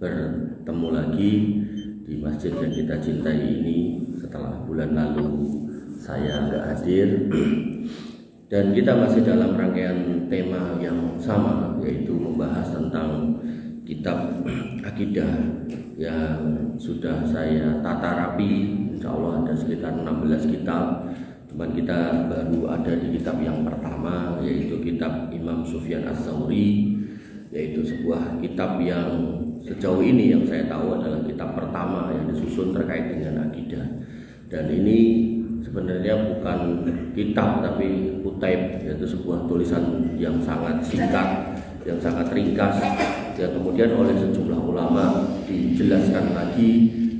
bertemu lagi di masjid yang kita cintai ini setelah bulan lalu saya nggak hadir. Dan kita masih dalam rangkaian tema yang sama, yaitu membahas tentang kitab akidah yang sudah saya tata rapi. Insya Allah ada sekitar 16 kitab. Cuman kita baru ada di kitab yang pertama, yaitu kitab Imam Sufyan Ats-Tsauri, yaitu sebuah kitab yang sejauh ini yang saya tahu adalah kitab pertama yang disusun terkait dengan akidah. Dan ini sebenarnya bukan kitab tapi kutaib, yaitu sebuah tulisan yang sangat singkat, yang sangat ringkas, yang kemudian oleh sejumlah ulama dijelaskan lagi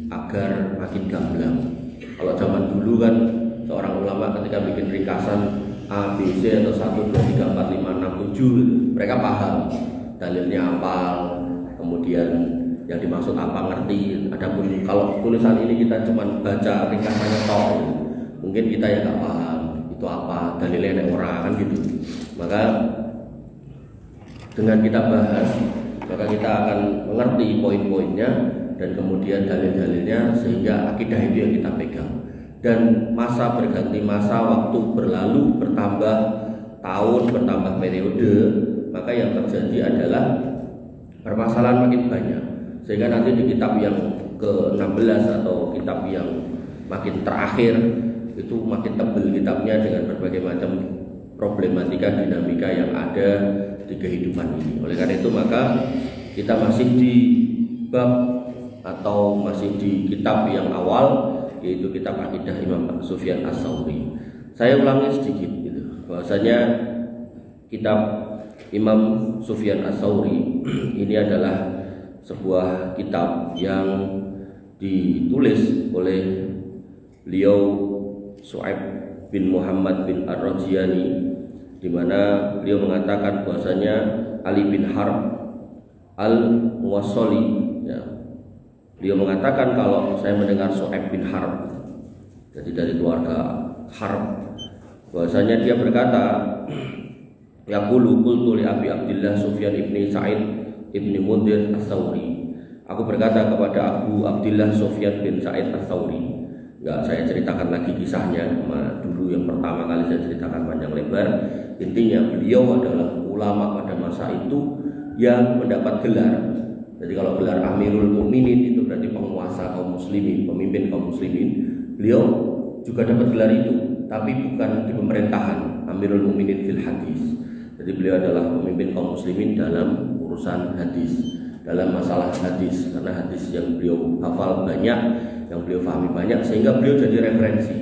agar makin gamblang. Kalau zaman dulu kan seorang ulama ketika bikin ringkasan A, B, C atau 1, 2, 3, 4, 5, 6, 7 mereka paham dalilnya apa, kemudian yang dimaksud apa ngerti. Adapun kalau tulisan ini kita cuma baca ringkasannya toh, mungkin kita ya nggak paham itu apa dalilnya ada orang kan gitu. Maka dengan kita bahas maka kita akan mengerti poin-poinnya dan kemudian dalil-dalilnya, sehingga akidah itu yang kita pegang. Dan masa berganti masa, waktu berlalu, bertambah tahun, bertambah periode, maka yang terjadi adalah permasalahan makin banyak, sehingga nanti di kitab yang ke-16 atau kitab yang makin terakhir itu makin tebal kitabnya dengan berbagai macam problematika dinamika yang ada di kehidupan ini. Oleh karena itu maka kita masih di bab atau masih di kitab yang awal, yaitu kitab akidah Imam Sufyan Ats-Tsauri. Saya ulangi sedikit gitu, bahwasanya kitab Imam Sufyan Ats-Tsauri ini adalah sebuah kitab yang ditulis oleh beliau Su'aib bin Muhammad bin Ar-Rajiyani, di mana beliau mengatakan bahwasanya Ali bin Harb Al-Muwassali, ya, beliau mengatakan kalau saya mendengar Su'aib bin Harb, jadi dari keluarga Harb, bahwasanya dia berkata, yaqulu qultu li Abi Abdillah Sufyan ibni Sa'id ibni Mundhir Ats-Tsauri. Aku berkata kepada Abu Abdillah Sufyan bin Sa'id Ats-Tsauri. Enggak saya ceritakan lagi kisahnya, dulu yang pertama kali saya ceritakan panjang lebar. Intinya beliau adalah ulama pada masa itu yang mendapat gelar. Jadi kalau gelar Amirul Mukminin itu berarti penguasa kaum muslimin, pemimpin kaum muslimin. Beliau juga dapat gelar itu, tapi bukan di pemerintahan, Amirul Mukminin fil hadis. Jadi beliau adalah pemimpin kaum muslimin dalam urusan hadis, dalam masalah hadis, karena hadis yang beliau hafal banyak, yang beliau pahami banyak, sehingga beliau jadi referensi.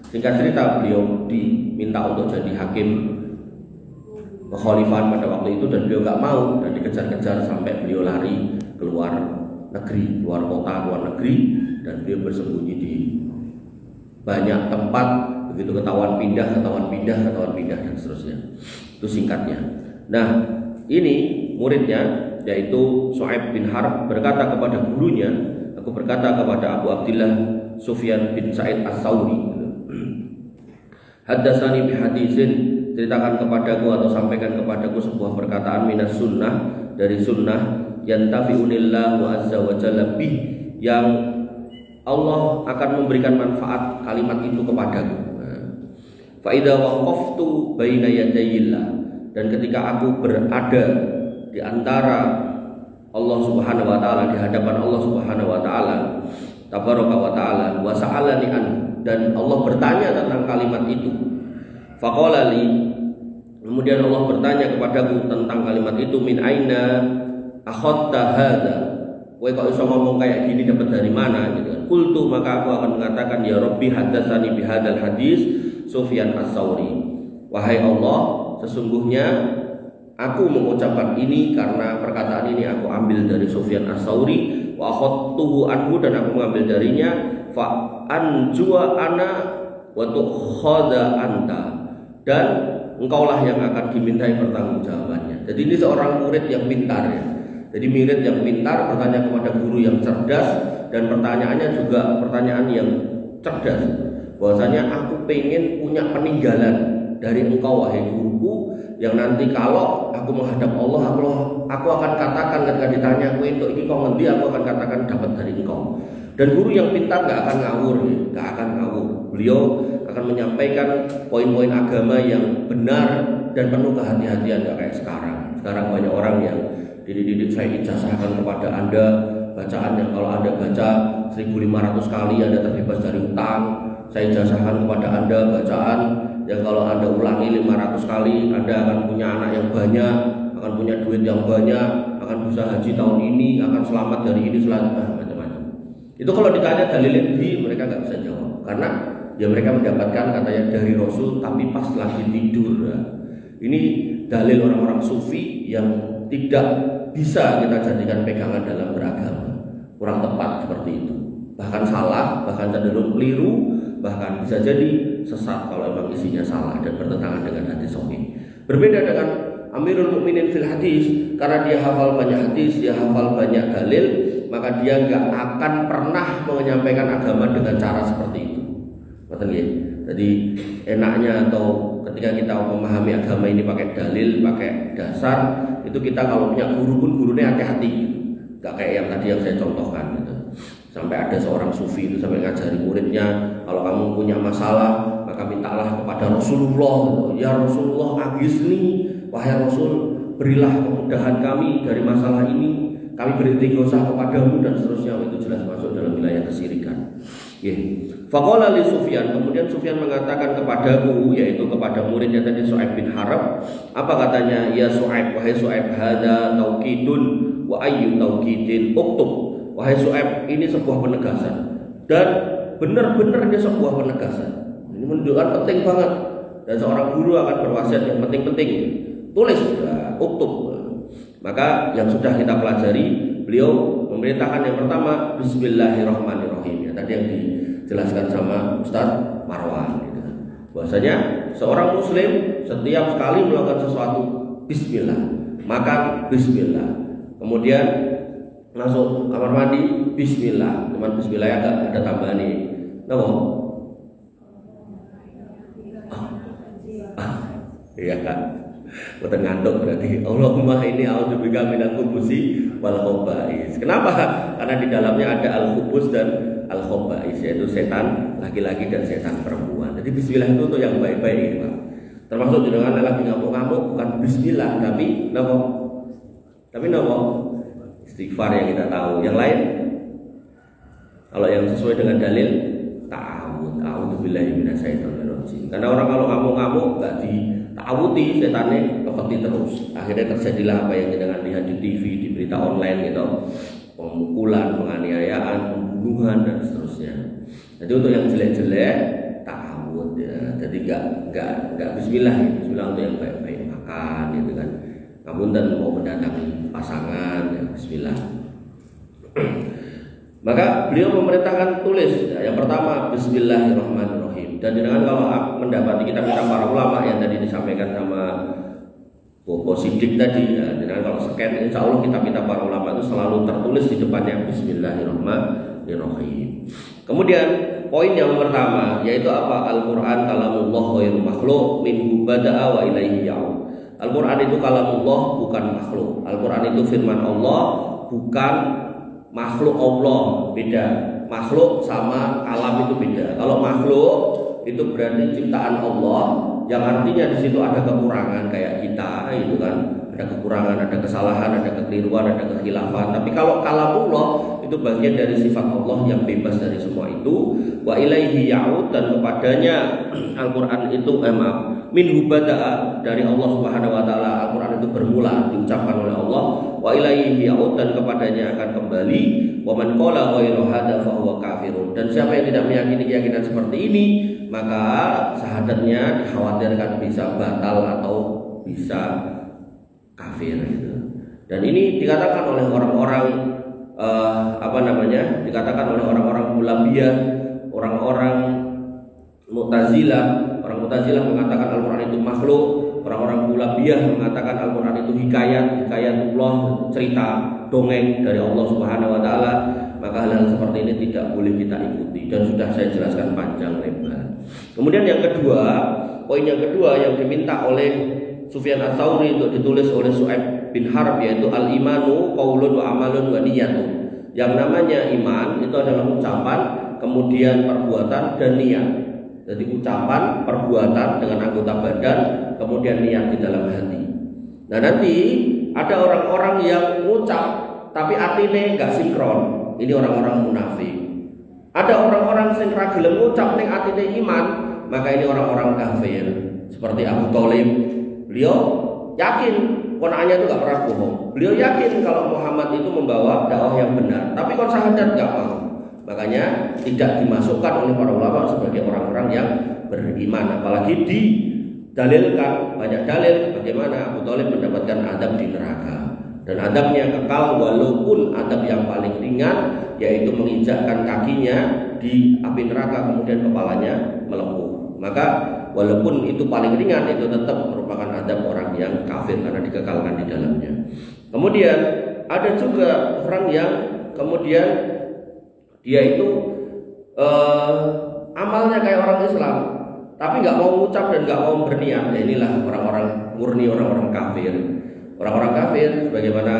Singkat cerita, beliau diminta untuk jadi hakim kekhalifahan pada waktu itu, dan beliau nggak mau, dan dikejar-kejar sampai beliau lari keluar negeri, keluar kota, keluar negeri, dan beliau bersembunyi di banyak tempat. Begitu ketahuan pindah, dan seterusnya. Itu singkatnya. Nah, ini muridnya yaitu Su'aib bin Harb berkata kepada gurunya, aku berkata kepada Abu Abdillah Sufyan bin Sa'id Ats-Tsauri, haddatsani bi hadisin, ceritakan kepadaku atau sampaikan kepadaku sebuah perkataan minas sunnah, dari sunnah, yantafi'unillahu azza wa jalla bih, yang Allah akan memberikan manfaat kalimat itu kepadaku. Fa idza waqaftu baina yadayillah, dan ketika aku berada di antara Allah Subhanahu wa taala, di hadapan Allah Subhanahu wa taala, tabaraka wa taala, wa sa'alani an, dan Allah bertanya tentang kalimat itu. Faqala li, kemudian Allah bertanya kepadaku tentang kalimat itu, min aina akhadta hadza, kowe kok iso ngomong kayak gini, dapat dari mana gitu kan. Qultu, maka aku akan mengatakan, ya Rabbi haddatsani bihadzal hadis Sufyan Ats-Tsauri. Wahai Allah, sesungguhnya aku mengucapkan ini karena perkataan ini aku ambil dari Sufyan Ats-Tsauri, wa akhadtuhu anhu, dan aku mengambil darinya, fa anjua ana wa tukhadha anta, dan engkaulah yang akan dimintai pertanggungjawabannya. Jadi ini seorang murid yang pintar ya. Jadi murid yang pintar bertanya kepada guru yang cerdas, dan pertanyaannya juga pertanyaan yang cerdas. Bahwasanya aku pengen punya peninggalan dari engkau wahai guruku, yang nanti kalau aku menghadap Allah, aku akan katakan ketika ditanya aku itu ini kau ngendi, aku akan katakan dapat dari engkau. Dan guru yang pintar nggak akan ngawur, nggak akan ngawur. Beliau akan menyampaikan poin-poin agama yang benar dan penuh kehati-hatian, nggak kayak sekarang. Sekarang banyak orang yang dididik, saya ijazahkan kepada Anda bacaan yang kalau Anda baca 1500 kali Anda terbebas dari utang. Saya ijazahkan kepada Anda bacaan yang kalau Anda ulangi 500 kali Anda akan punya anak yang banyak, akan punya duit yang banyak, akan bisa haji tahun ini, akan selamat dari ini selanjutnya, macam-macam. Itu kalau ditanya dalilnya mereka nggak bisa jawab, karena ya mereka mendapatkan katanya dari Rasul tapi pas lagi tidur. Ini dalil orang-orang sufi yang tidak bisa kita jadikan pegangan dalam beragama. Kurang tepat seperti itu, bahkan salah, bahkan cenderung keliru, bahkan bisa jadi sesat kalau memang isinya salah dan bertentangan dengan hadis sahih. Berbeda dengan Amirul Mukminin fil hadis, karena dia hafal banyak hadis, dia hafal banyak dalil, maka dia nggak akan pernah menyampaikan agama dengan cara seperti itu. Betul ya? Jadi enaknya atau ketika kita memahami agama ini pakai dalil, pakai dasar, itu kita kalau punya guru pun gurunya hati-hati. Gak kayak yang tadi yang saya contohkan gitu. Sampai ada seorang sufi itu sampai ngajari muridnya, kalau kamu punya masalah maka mintalah kepada Rasulullah gitu. Ya Rasulullah agisni, wahai Rasul berilah kemudahan kami dari masalah ini, kami beristighosah kepadamu, dan seterusnya. Itu jelas masuk dalam wilayah kesyirikan. Faqala li Sufyan, kemudian Sufyan mengatakan kepadaku, yaitu kepada muridnya tadi Su'aib bin Harb, apa katanya? Ya Su'aib, wahai Su'aib, hada tauqidun wa ayyu tauqidin uktub. Wahai Su'aib, ini sebuah penegasan, dan benar-benar ini sebuah penegasan. Ini menunjukkan penting banget, dan seorang guru akan berwasiat yang penting-penting, tulis uktub. Maka yang sudah kita pelajari, beliau memerintahkan yang pertama Bismillahirrahmanirrahim. Ya, tadi yang dijelaskan sama Ustaz Marwan gitu. Bahwasanya seorang muslim setiap kali melakukan sesuatu bismillah, makan bismillah, kemudian masuk kamar mandi bismillah. Cuman bismillah ya ada tambahan nih. Napa? Iya kan? Boten ngantuk berarti. Allahumma inni a'udzubika minal khubusi wal khaba'is. Kenapa? Karena di dalamnya ada al-khubus dan al-khaba'is, yaitu setan laki-laki dan setan perempuan. Jadi bismillah itu untuk yang baik-baik ya, Pak. Termasuk dengan lagi ngamuk-ngamuk bukan bismillah tapi napa? Tapi napa? Istighfar yang kita tahu. Yang lain? Kalau yang sesuai dengan dalil ta'awud, a'udzubillahi minasyaitonir rajim. Karena orang kalau ngamuk-ngamuk enggak ta'awudi, setannya kepeti terus. Akhirnya terjadilah apa yang kita lihat di TV, di berita online gitu. Pemukulan, penganiayaan, pembunuhan dan seterusnya. Jadi untuk yang jelek-jelek ta'awud ya. Jadi enggak bismillah, bismillah untuk yang baik-baik, makan gitu kan. Namun dan mau mendatangi pasangan ya, bismillah. Maka beliau memerintahkan tulis ya, yang pertama Bismillahirrahmanirrahim. Dan dengan kalau mendapati kitab-kitab para ulama yang tadi disampaikan sama Bobo Sidik tadi ya, dengan kalau scan insya Allah kitab-kitab para ulama itu selalu tertulis di depannya Bismillahirrahmanirrahim. Kemudian poin yang pertama yaitu apa? Al-Quran kalamullah ghairu makhluk minhu bada'a wa ilaihi ya'ud. Al-Quran itu kalamullah, bukan makhluk. Al-Quran itu firman Allah, bukan makhluk Allah. Beda. Makhluk sama kalam itu beda. Kalau makhluk itu berarti ciptaan Allah, yang artinya di situ ada kekurangan kayak kita, itu kan. Ada kekurangan, ada kesalahan, ada kekeliruan, ada kekhilafan. Tapi kalau kalamullah itu bagian dari sifat Allah yang bebas dari semua itu. Wa ilaihi ya'ud, dan kepadanya Al-Quran itu minhu bada'a, dari Allah Subhanahu wa taala Al-Quran itu bermula, diucapkan oleh Allah. Wa ilaihi ya'ud, dan kepadanya akan kembali. Wa man qala ghairu hadza fa huwa kafirun. Dan siapa yang tidak meyakini keyakinan seperti ini, maka syahadatnya dikhawatirkan bisa batal atau bisa kafir gitu. Dan ini dikatakan oleh orang-orang dikatakan oleh orang-orang Mulabiyah, orang-orang Mu'tazilah. Orang Mu'tazilah mengatakan Al-Quran itu makhluk, orang-orang Mulabiyah mengatakan Al-Quran itu hikayatullah, cerita dongeng dari Allah Subhanahu wa taala. Maka hal-hal seperti ini tidak boleh kita ikuti, dan sudah saya jelaskan panjang lebar. Kemudian yang kedua, poin yang kedua yang diminta oleh Sufyan Ats-Tsauri untuk ditulis oleh Su'aib bin Harb, yaitu al-imanu qaulun wa amalun wa niyatun. Yang namanya iman itu adalah ucapan, kemudian perbuatan dan niat. Jadi ucapan, perbuatan dengan anggota badan, kemudian niat di dalam hati. Nah nanti ada orang-orang yang ngucap tapi atine enggak sinkron. Ini orang-orang munafik. Ada orang-orang yang ra gelem ngucap ning atine iman, maka ini orang-orang kafir. Seperti Abu Thalib, beliau yakin ponakannya itu gak pernah bohong. Beliau yakin kalau Muhammad itu membawa dakwah yang benar, tapi kon syahadat gak mau. Makanya tidak dimasukkan oleh para ulama sebagai orang-orang yang beriman. Apalagi didalilkan banyak dalil bagaimana Abu Thalib mendapatkan adab di neraka. Dan adabnya kekal walaupun adab yang paling ringan, yaitu menginjakkan kakinya di api neraka kemudian kepalanya melepuh. Maka walaupun itu paling ringan, itu tetap merupakan adab orang yang kafir karena dikekalkan di dalamnya. Kemudian ada juga orang yang kemudian dia itu amalnya kayak orang Islam, tapi nggak mau mengucap dan nggak mau berniat. Nah, inilah orang-orang murni, orang-orang kafir. Orang-orang kafir, bagaimana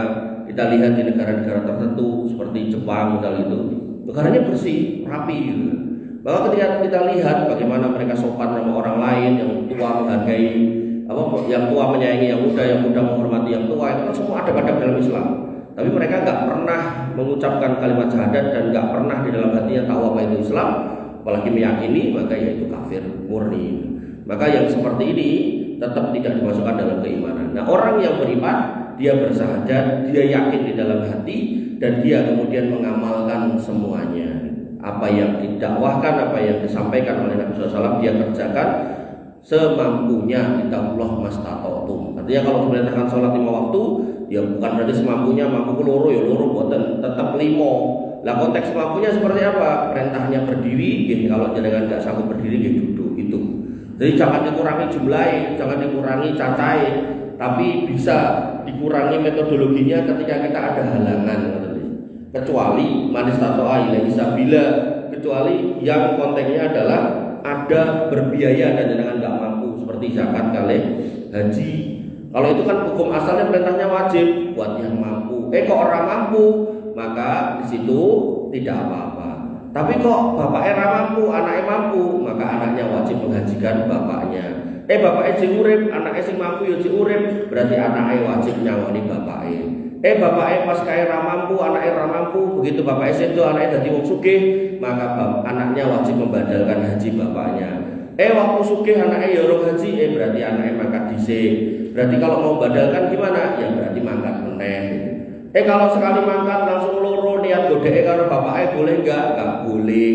kita lihat di negara-negara tertentu seperti Jepang misalnya itu, negaranya bersih, rapi gitu. Bahwa ketika kita lihat bagaimana mereka sopan sama orang lain, yang tua menghargai yang tua menyayangi yang muda menghormati yang tua, itu kan semua adab-adab dalam Islam. Tapi mereka nggak pernah mengucapkan kalimat syahadat dan nggak pernah di dalam hatinya tahu apa itu Islam, apalagi meyakini, maka yaitu kafir murni. Maka yang seperti ini tetap tidak dimasukkan dalam keimanan. Nah, orang yang beriman, dia bersyahadat, dia yakin di dalam hati, dan dia kemudian mengamalkan semuanya. Apa yang didakwahkan, apa yang disampaikan oleh Nabi SAW, dia kerjakan semampunya. Ittaqullah mastata'tum. Artinya kalau diperintahkan sholat 5 waktu, ya bukan berarti semampunya, mampu loro ya loro, buatan tetap 5. Lah konteks semampunya seperti apa? Perintahnya berdiri, gini, kalau jangan nggak sanggup berdiri, gini duduk itu. Jadi jangan dikurangi jumlahnya, jangan dikurangi cacai, tapi bisa dikurangi metodologinya ketika kita ada halangan. Kecuali manis tatoa ilaihi sabila, kecuali yang konteksnya adalah ada berbiaya dan dengan nggak mampu, seperti zakat kali haji. Kalau itu kan hukum asalnya perintahnya wajib buat yang mampu. Kok orang mampu, maka di situ tidak apa-apa. Tapi kok bapaknya ra mampu, anaknya mampu, maka anaknya wajib menghajikan bapaknya. Bapaknya sing urip, anaknya sing mampu ya sing urip, berarti anaknya wajib nyawani bapaknya. Bapaknya pas kaya ra mampu, anaknya ra mampu, begitu bapaknya sedo, anaknya dadi wong sugih, maka anaknya wajib membadalkan haji bapaknya. Waktu sugih anaknya ya urung haji, berarti anaknya mangkat dhisik. Berarti kalau mau badalkan gimana? Ya berarti mangkat meneh. Kalau sekali mangkat langsung loro niat godeke karo bapaknya boleh enggak? Enggak boleh.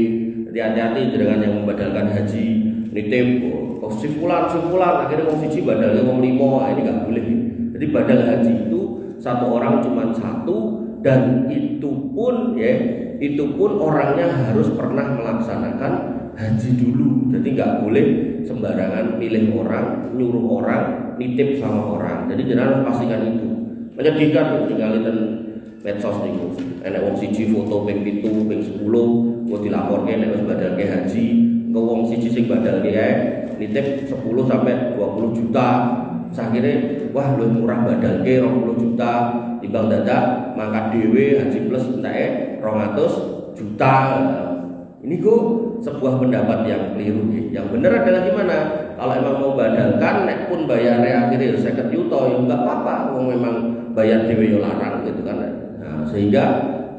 Jadi hati-hati dengan yang membadalkan haji. Nitip si fulan akhirnya wong siji badalnya wong 5, ini enggak boleh. Jadi badal haji itu satu orang cuma satu, dan itu pun orangnya harus pernah melaksanakan haji dulu. Jadi enggak boleh sembarangan milih orang, nyuruh orang, nitip sama orang. Jadi jangan pastikan itu. Menyedihkan tinggal di medsos niku. Enek wong siji foto ping 7, ping 10, kok dilaporke nek wis badalke haji, engko wong siji sing badalke kae nitip 10 sampai 20 juta. Sakire wah luwih murah badalke 20 juta timbang dadak mangkat dhewe haji plus enteke 200 juta. Ini kok sebuah pendapat yang keliru. Yang benar adalah gimana? Kalau emang mau badalkan, nek pun bayarnya akhirnya 50 juta, ya enggak apa-apa. Wong memang bayar dhewe yo larang gitu kan. Nah, sehingga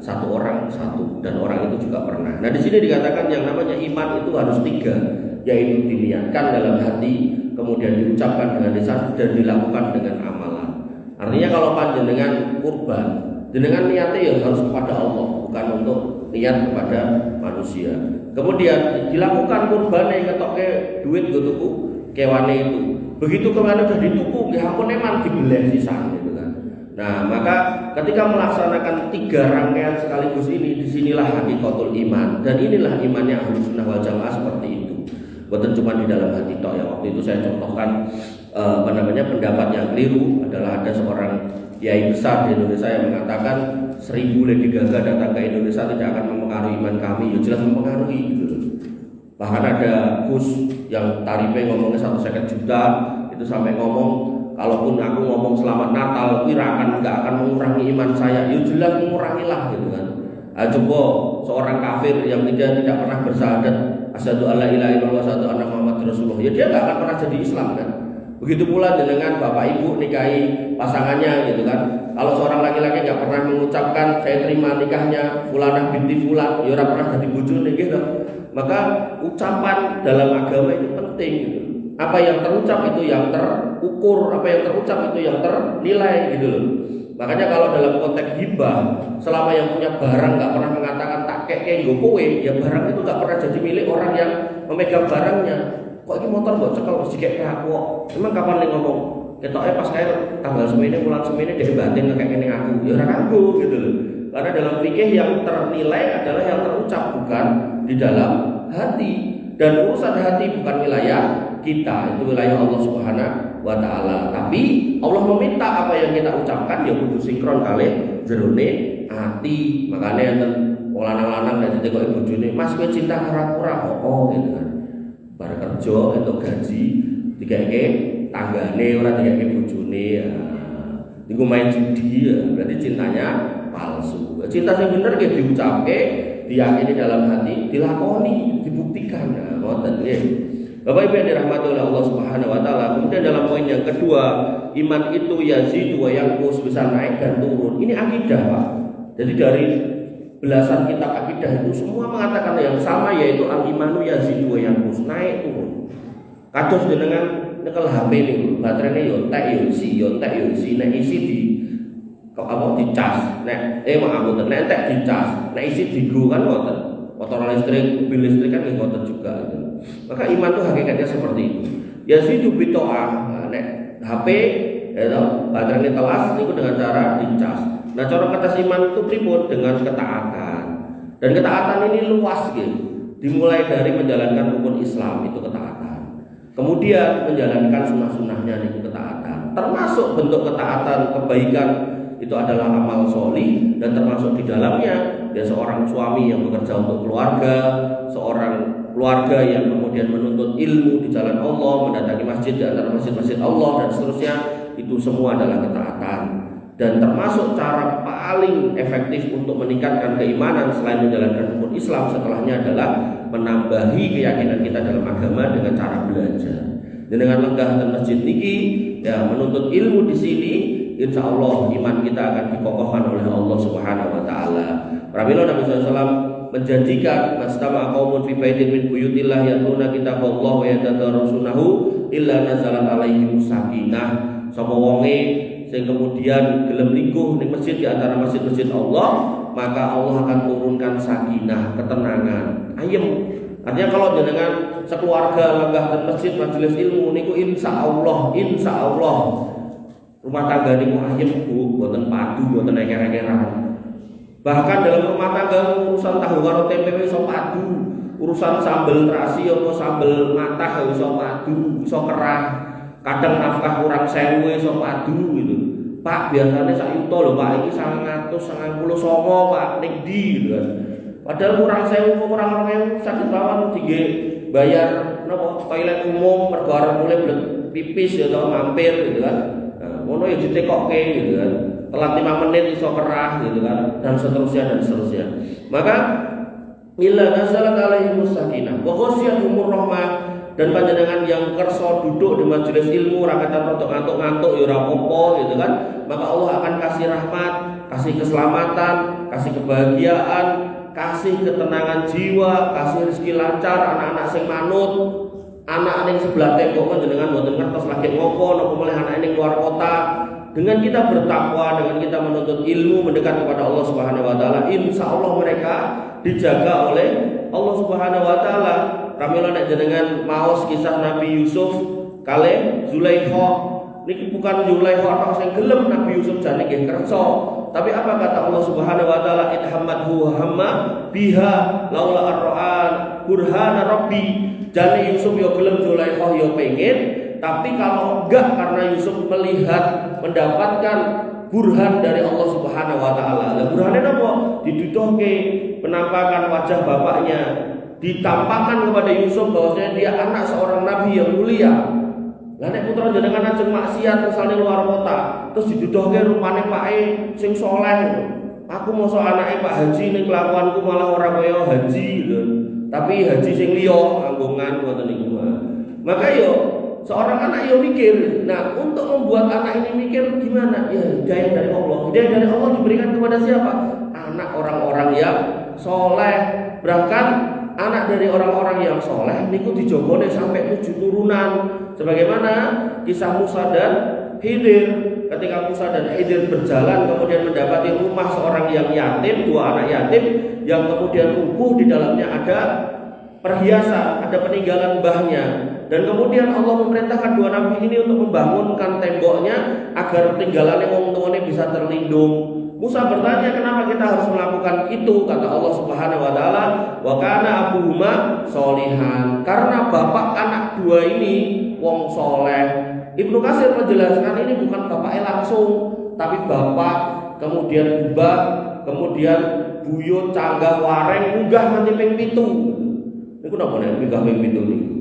satu orang satu, dan orang itu juga pernah. Nah, di sini dikatakan yang namanya iman itu harus 3, yaitu diniatkan dalam hati, kemudian diucapkan dengan lisan, dan dilakukan dengan amalan. Artinya kalau panjenengan kurban, jenengan niatnya ya harus kepada Allah, bukan untuk niat kepada manusia. Kemudian dilakukan kurbannya, ketoke duit go tuku kewane itu. Begitu kewane sudah dituku, nggih ampun eman dibeleh sisan gitu kan. Nah, maka ketika melaksanakan 3 rangkaian sekaligus ini, disinilah hakikatul iman, dan inilah imannya Ahlus Sunnah wal Jamaah seperti itu. Bukan cuma di dalam hati tok ya. Waktu itu saya contohkan pendapat yang keliru adalah ada seorang kiai besar di Indonesia yang mengatakan 1000 Lady Gaga datang ke Indonesia tidak akan mempengaruhi iman kami. Ya jelas mempengaruhi gitu. Bahkan ada Gus yang tarifnya ngomongnya 150 juta, itu sampai ngomong kalaupun aku ngomong selamat Natal, nggak akan mengurangi iman saya. Ya jelas mengurangilah gitu kan. Coba seorang kafir yang tidak pernah bersyahadat asyhadu alla ilaha illallah wa asyhadu anna muhammadar rasulullah, ya dia nggak akan pernah jadi Islam kan. Begitu pula dengan bapak ibu nikahi pasangannya gitu kan. Kalau seorang laki-laki nggak pernah mengucapkan saya terima nikahnya fulanah binti fulan, ya orang pernah jadi bojone gitu. Maka ucapan dalam agama itu penting gitu. Apa yang terucap itu yang terukur, apa yang terucap itu yang ternilai gitu loh. Makanya kalau dalam konteks hibah, selama yang punya barang nggak pernah mengatakan tak kayak kowe, ya barang itu nggak pernah jadi milik orang yang memegang barangnya. Kok ini motor mbok cekel mesti kayak aku kok. Emang kapan nih ngomong? Ketoknya pas kayak tanggal semene bulan semene dari batin kayak gini aku. Ya orang aku gitu loh. Karena dalam fikih yang ternilai adalah yang terucap, bukan di dalam hati. Dan urusan hati bukan wilayah kita, itu wilayah Allah Subhanahu wa taala. Tapi Allah meminta apa yang kita ucapkan ya kudu sinkron kali jerone ati. Makanya enten lanang-lanang nek ditekok bojone, "Mas kowe cinta karo ora kok?" gitu kan. Bar kerja entuk gaji dikeke tanggane ora dikeke bojone. Niku main judi ya, berarti cintanya palsu. Cinta yang bener nggih diucapke, diyakini dalam hati, dilakoni, dibuktikan. Nah, ngoten nggih. Bapak Ibu yang dirahmati oleh Allah Subhanahu wa taala. Kemudian dalam poin yang kedua, iman itu yazidu wa yanqus, bisa naik dan turun. Ini akidah, Pak. Jadi dari belasan kitab akidah itu semua mengatakan yang sama, yaitu al-imanu yazidu wa yanqus, naik turun. Kados dengan nyekel HP niku, baterainya yo entek yo isi, nek isi di dicas, nek nek entek dicas, nek isi digo kan ngoten. Motor listrik, mobil listrik kan ngoten juga gitu. Maka iman itu hakikatnya seperti itu. Yazidu bito'ah, nek HP baterainya telas niku dengan cara dicas. Nah, cara kata iman itu pripun? Dengan ketaatan. Dan ketaatan ini luas gitu. Dimulai dari menjalankan rukun Islam itu ketaatan. Kemudian menjalankan sunnah-sunnahnya itu ketaatan. Termasuk bentuk ketaatan kebaikan itu adalah amal sholih, dan termasuk di dalamnya ya seorang suami yang bekerja untuk keluarga, seorang keluarga yang kemudian menuntut ilmu di jalan Allah, mendatangi masjid di antara masjid-masjid Allah dan seterusnya. Itu semua adalah ketaatan. Dan termasuk cara paling efektif untuk meningkatkan keimanan selain menjalankan rukun Islam setelahnya adalah menambahi keyakinan kita dalam agama dengan cara belajar. Dan dengan lenggah dan masjid niki ya menuntut ilmu di sini, insya Allah iman kita akan dikokohkan oleh Allah Subhanahu wa taala. Pramila Nabi SAW menjanjikan mastama qaumun fi baitin min buyutillah yatluna kitaballah wa yatadarasunahu illa nazalat alaihimus sakinah. Sapa wonge sing kemudian gelem lingkuh ning masjid di antara masjid-masjid Allah, maka Allah akan turunkan sakinah, ketenangan, ayem. Artinya kalau jenengan sekeluarga lenggah dan masjid majelis ilmu niku insya Allah rumah tangga niku ayem Bu, boten padu, boten eker-ekeran. Bahkan dalam rumah tangga urusan tahu karo tempe iso padu, urusan sambel terasi atau sambel matah iso padu, iso kerah. Kadang nafkah kurang 1000 iso padu gitu. Pak, biasanya sak yuta lho Pak, iki 999 Pak ning ndi gitu kan. Padahal kurang 1000 kurang 2000 saged mawon tinggi bayar napa toilet umum mergo arep mulai pipis ya to mampir gitu kan. Nah, ngono ya ditekokke gitu kan. Telat 5 menit iso kerah gitu kan, dan seterusnya. Maka illa nazalat alaihimus sakinah wa ghasyiyatuhumur rahmah. Dan panjenengan yang kerso duduk di majelis ilmu rakatan rotok ngantuk-ngantuk ya ora apa-apa gitu kan, maka Allah akan kasih rahmat, kasih keselamatan, kasih kebahagiaan, kasih ketenangan jiwa, kasih rezeki lancar, anak-anak sing manut, anak ning sebelah tembok panjenengan mboten ngertos lagi ngopo napa meneh anak ning luar kota. Dengan kita bertakwa, dengan kita menuntut ilmu, mendekat kepada Allah Subhanahu wa taala, insyaallah mereka dijaga oleh Allah Subhanahu wa taala. Pramila nek jenengan maos kisah Nabi Yusuf kali Zulaikha, niki bukan Zulaikha tok sing gelem Nabi Yusuf jane nggih kersa, tapi apa kata Allah Subhanahu wa taala, idhammathu hamma biha laula ar-ra'an burhana rabbi. Jane Yusuf yo gelem, Zulaikha yo pengen, tapi kalau enggak karena Yusuf melihat mendapatkan burhan dari Allah Subhanahu wa taala. Lah burhane napa? Diduduhke penampakan wajah bapaknya, ditampakkan kepada Yusuf bahwasanya dia anak seorang nabi yang mulia. Lah nek putra jenengan ajeng maksiat misalnya luar kota, terus diduduhke rupane pake sing saleh. Aku mosok anake Pak Haji ning kelakuanku malah ora kaya Haji lho. Tapi Haji sing liya anggongan ngoten niku. Maka yo seorang anak yo mikir. Nah, untuk membuat anak ini mikir gimana? Ya hidayah dari Allah. Hidayah dari Allah diberikan kepada siapa? Anak orang-orang yang soleh. Bahkan anak dari orang-orang yang soleh niku dijogone sampai 7 turunan. Sebagaimana kisah Musa dan Khidir. Ketika Musa dan Khidir berjalan kemudian mendapati rumah seorang yang yatim, 2 anak yatim yang kemudian rubuh, di dalamnya ada perhiasan, ada peninggalan mbahnya. Dan kemudian Allah memerintahkan 2 nabi ini untuk membangunkan temboknya agar peninggalannya wong tuane bisa terlindung. Musa bertanya, kenapa kita harus melakukan itu? Kata Allah Subhanahu wa taala, wa kana abuhuma sholihan. Karena bapak anak 2 ini wong soleh. Ibnu Katsir menjelaskan ini bukan bapaknya langsung, tapi bapak, kemudian mbah, kemudian buyut, canggah, wareng, munggah nganti ping 7. Niku napa nek munggah ping 7 niku?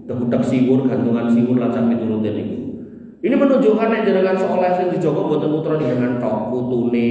Degudak siwur, gantungan siwur lan sak piturute niku. Ini menunjukkan nek jenengan soleh sing dijogo mboten putra jenengan tok, putune,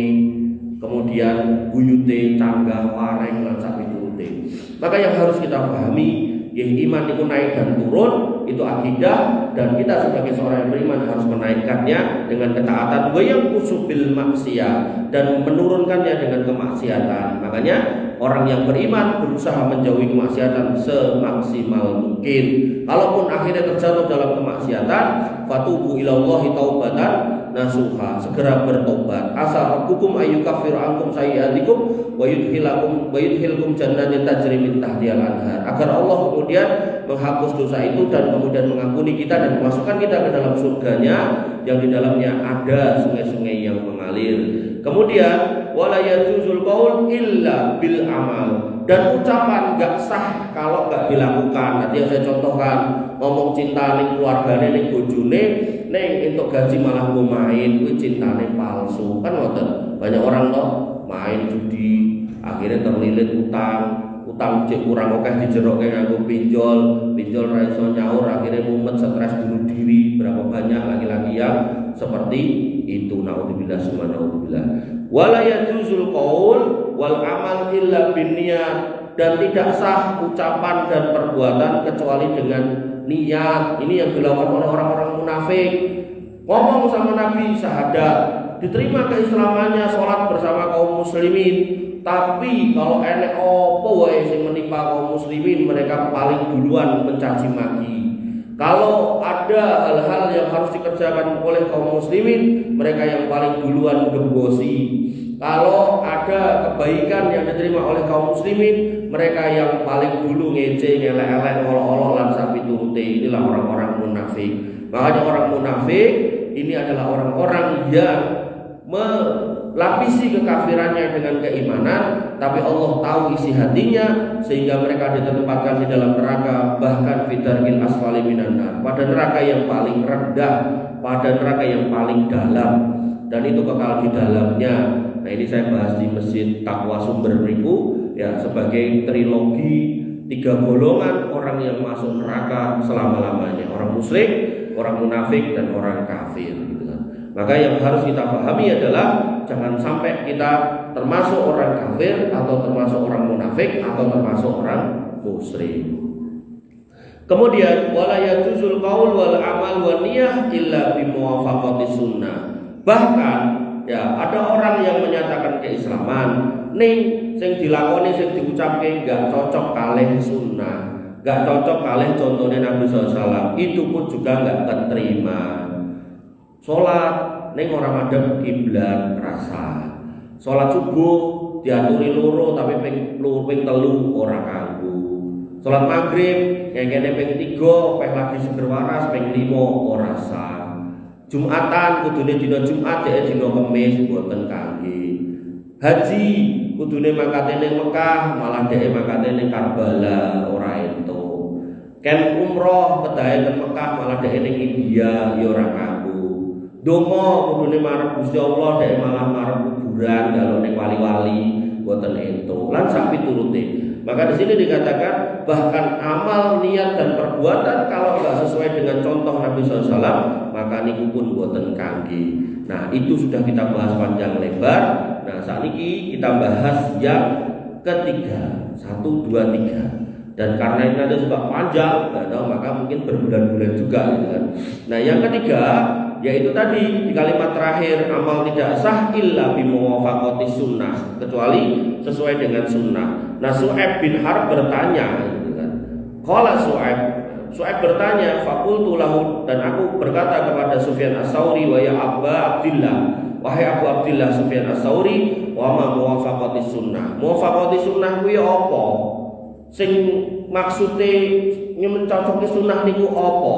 kemudian buyute, canggah, wareng lan sak piturute. Maka yang harus kita pahami, ya iman itu naik dan turun, itu akidah, dan kita sebagai seorang yang beriman harus menaikkannya dengan ketaatan, wa yang kusubil maksiat, dan menurunkannya dengan kemaksiatan. Makanya orang yang beriman berusaha menjauhi kemaksiatan semaksimal mungkin. Kalaupun akhirnya terjatuh dalam kemaksiatan, fatubu ilallahi taubatan nasuha, segera bertobat. Asa rabbukum ayyukaffiru ankum sayyi'atikum wa yudkhilkum jannatin tajri min tahtihal anhar. Agar Allah kemudian menghapus dosa itu dan kemudian mengampuni kita dan memasukkan kita ke dalam surganya yang di dalamnya ada sungai-sungai yang mengalir. Kemudian wala yajuzul qaul illa bil amal, dan ucapan gak sah kalau gak dilakukan. Nanti yang saya contohkan, ngomong cinta ning keluargane, ning bojone, ning entuk gaji malah mau main, kuwi cintane palsu. Kan ngoten. Banyak orang toh main judi, akhirnya terlilit utang cek kurang akeh dijerokke nganggo pinjol ra iso nyaur, akhirnya mumet, stres, bunuh diri. Berapa banyak laki-laki yang seperti itu, naudzubillah summa naudzubillah. Wala yajuzul qaul wal amal illa binniyat, dan tidak sah ucapan dan perbuatan kecuali dengan niat. Ini yang dilakukan oleh orang-orang munafik. Ngomong sama Nabi syahadat, diterima keislamannya, sholat bersama kaum muslimin, tapi kalau enek opo wae sing menimpa kaum muslimin, mereka paling duluan mencaci maki. Kalau ada hal-hal yang harus dikerjakan oleh kaum muslimin, mereka yang paling duluan gembosi. Kalau ada kebaikan yang diterima oleh kaum muslimin, mereka yang paling dulu ngece, ngelek-elek, olok-olok lan sapi turute. Inilah orang-orang munafik. Makanya orang munafik ini adalah orang-orang yang melapisi kekafirannya dengan keimanan, tapi Allah tahu isi hatinya sehingga mereka ditempatkan di dalam neraka, bahkan fidaril asfali minan nar, pada neraka yang paling rendah, pada neraka yang paling dalam, dan itu kekal di dalamnya. Nah, ini saya bahas di Masjid Taqwa Sumber Riku ya, sebagai trilogi 3 golongan orang yang masuk neraka selama-lamanya: orang musyrik, orang munafik, dan orang kafir. Maka yang harus kita pahami adalah jangan sampai kita termasuk orang kafir, atau termasuk orang munafik, atau termasuk orang musyrik. Kemudian wala yajuzul qaul wal amal wan niyah illa bi muwafaqati sunnah. Bahkan ya ada orang yang menyatakan keislaman ning sing dilakoni, sing diucapke enggak cocok kalih sunnah, enggak cocok kalih contohnya Nabi SAW, itu pun juga enggak keterima. Sholat ning ora madhep kiblat rasa. Sholat subuh diaturi loro tapi ping 3 ora kanggo. Sholat maghrib ngene ping 3 peh lagi seger waras, ping 5 ora sah. Jumatan kudune dina Jumat dhewe dina Kamis mboten kangge. Haji kudune mangkate ning Mekah, malah dhewe mangkate ning Karbala ora entuk. Ken umroh kedahe teng Mekah, malah dhewe ning India ya ora kanggo. Donga kudune marep Gusti Allah, dhek malah marep kuburan dalem ning wali-wali. boten ento lan sak piturute. Maka di sini dikatakan bahkan amal, niat dan perbuatan kalau nggak sesuai dengan contoh Nabi SAW, maka niku pun boten kangge. Nah itu sudah kita bahas panjang lebar. Nah saat ini kita bahas yang ketiga, 1, 2, 3. Dan karena ini ada sebab panjang, maka mungkin berbulan-bulan juga gitu kan. Nah yang ketiga yaitu tadi di kalimat terakhir, amal tidak sah illa bimuwafaqati sunnah, kecuali sesuai dengan sunnah. Nah Su'aib bin Harb bertanya gitu kan. Qala Su'aib bertanya, faqultu lahu, dan aku berkata kepada Sufyan Ats-Tsauri, wa ya Aba Abdillah, wahai Abu Abdillah Sufyan Ats-Tsauri, wa ma muwafaqati sunnah. Muwafaqati sunnah kuwi apa? Sing maksude mencocoki sunnah niku apa?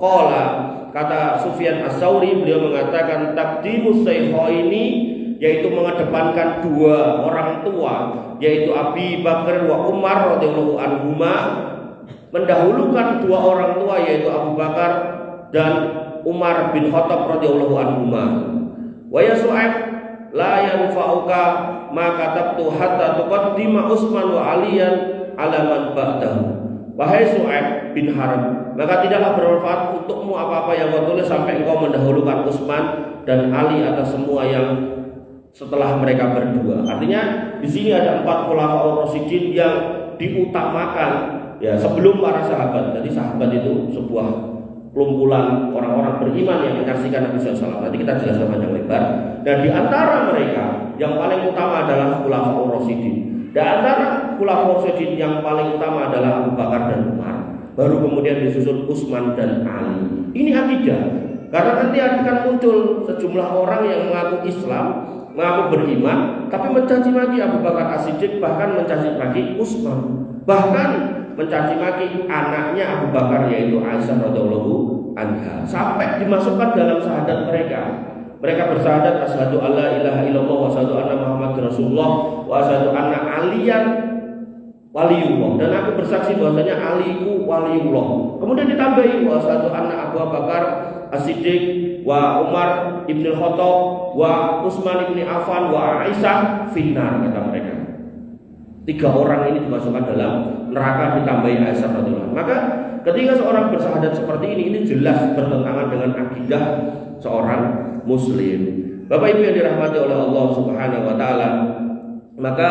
Qala, kata Sufyan Ats-Tsauri, beliau mengatakan taqdimus shaykhaini, yaitu mengedepankan dua orang tua, yaitu Abi Bakar wa Umar radhiyallahu anhuma, mendahulukan dua orang tua yaitu Abu Bakar dan Umar bin Khattab radhiyallahu anhuma. Wa ya Su'aib la yanfa'uka ma katabtu hatta tuqaddima Utsman wa Aliyan ala man ba'dahu. Wahai Su'aib bin Harb, maka tidaklah bermanfaat untukmu apa-apa yang kau tulis sampai engkau mendahulukan Utsman dan Ali atas semua yang setelah mereka berdua. Artinya di sini ada 4 khulafaur rasyidin yang diutamakan ya sebelum para sahabat. Jadi sahabat itu sebuah kumpulan orang-orang beriman yang menyaksikan Nabi SAW. Nanti kita jelaskan panjang lebar. Dan di antara mereka yang paling utama adalah khulafaur rasyidin. Dan antara khulafaur rasyidin yang paling utama adalah Abu Bakar dan Umar. Baru kemudian disusul Utsman dan Ali. Ini akidah. Karena nanti akan muncul sejumlah orang yang mengaku Islam, mengaku beriman, tapi mencaci maki Abu Bakar As-Siddiq, bahkan mencaci maki Utsman, bahkan mencaci maki anaknya Abu Bakar yaitu Aisyah radhiyallahu anha, sampai dimasukkan dalam syahadat mereka. Mereka bersyahadat asyhadu alla ilaha illallah wa asyhadu anna Muhammadar Rasulullah wa asyhadu anna Aliyan waliyullah, dan aku bersaksi bahwasanya Ali itu waliyullah. Kemudian ditambahi wa asyhadu anna Abu Bakar As-Siddiq wa Umar ibn Khattab wa Utsman ibn Affan wa Aisyah finnar, kata mereka. 3 orang ini dimasukkan dalam neraka ditambahi Aisyah radhiyallahu anha. Maka ketika seorang bersyahadat seperti ini jelas bertentangan dengan akidah seorang muslim. Bapak Ibu yang dirahmati oleh Allah Subhanahu wa taala, maka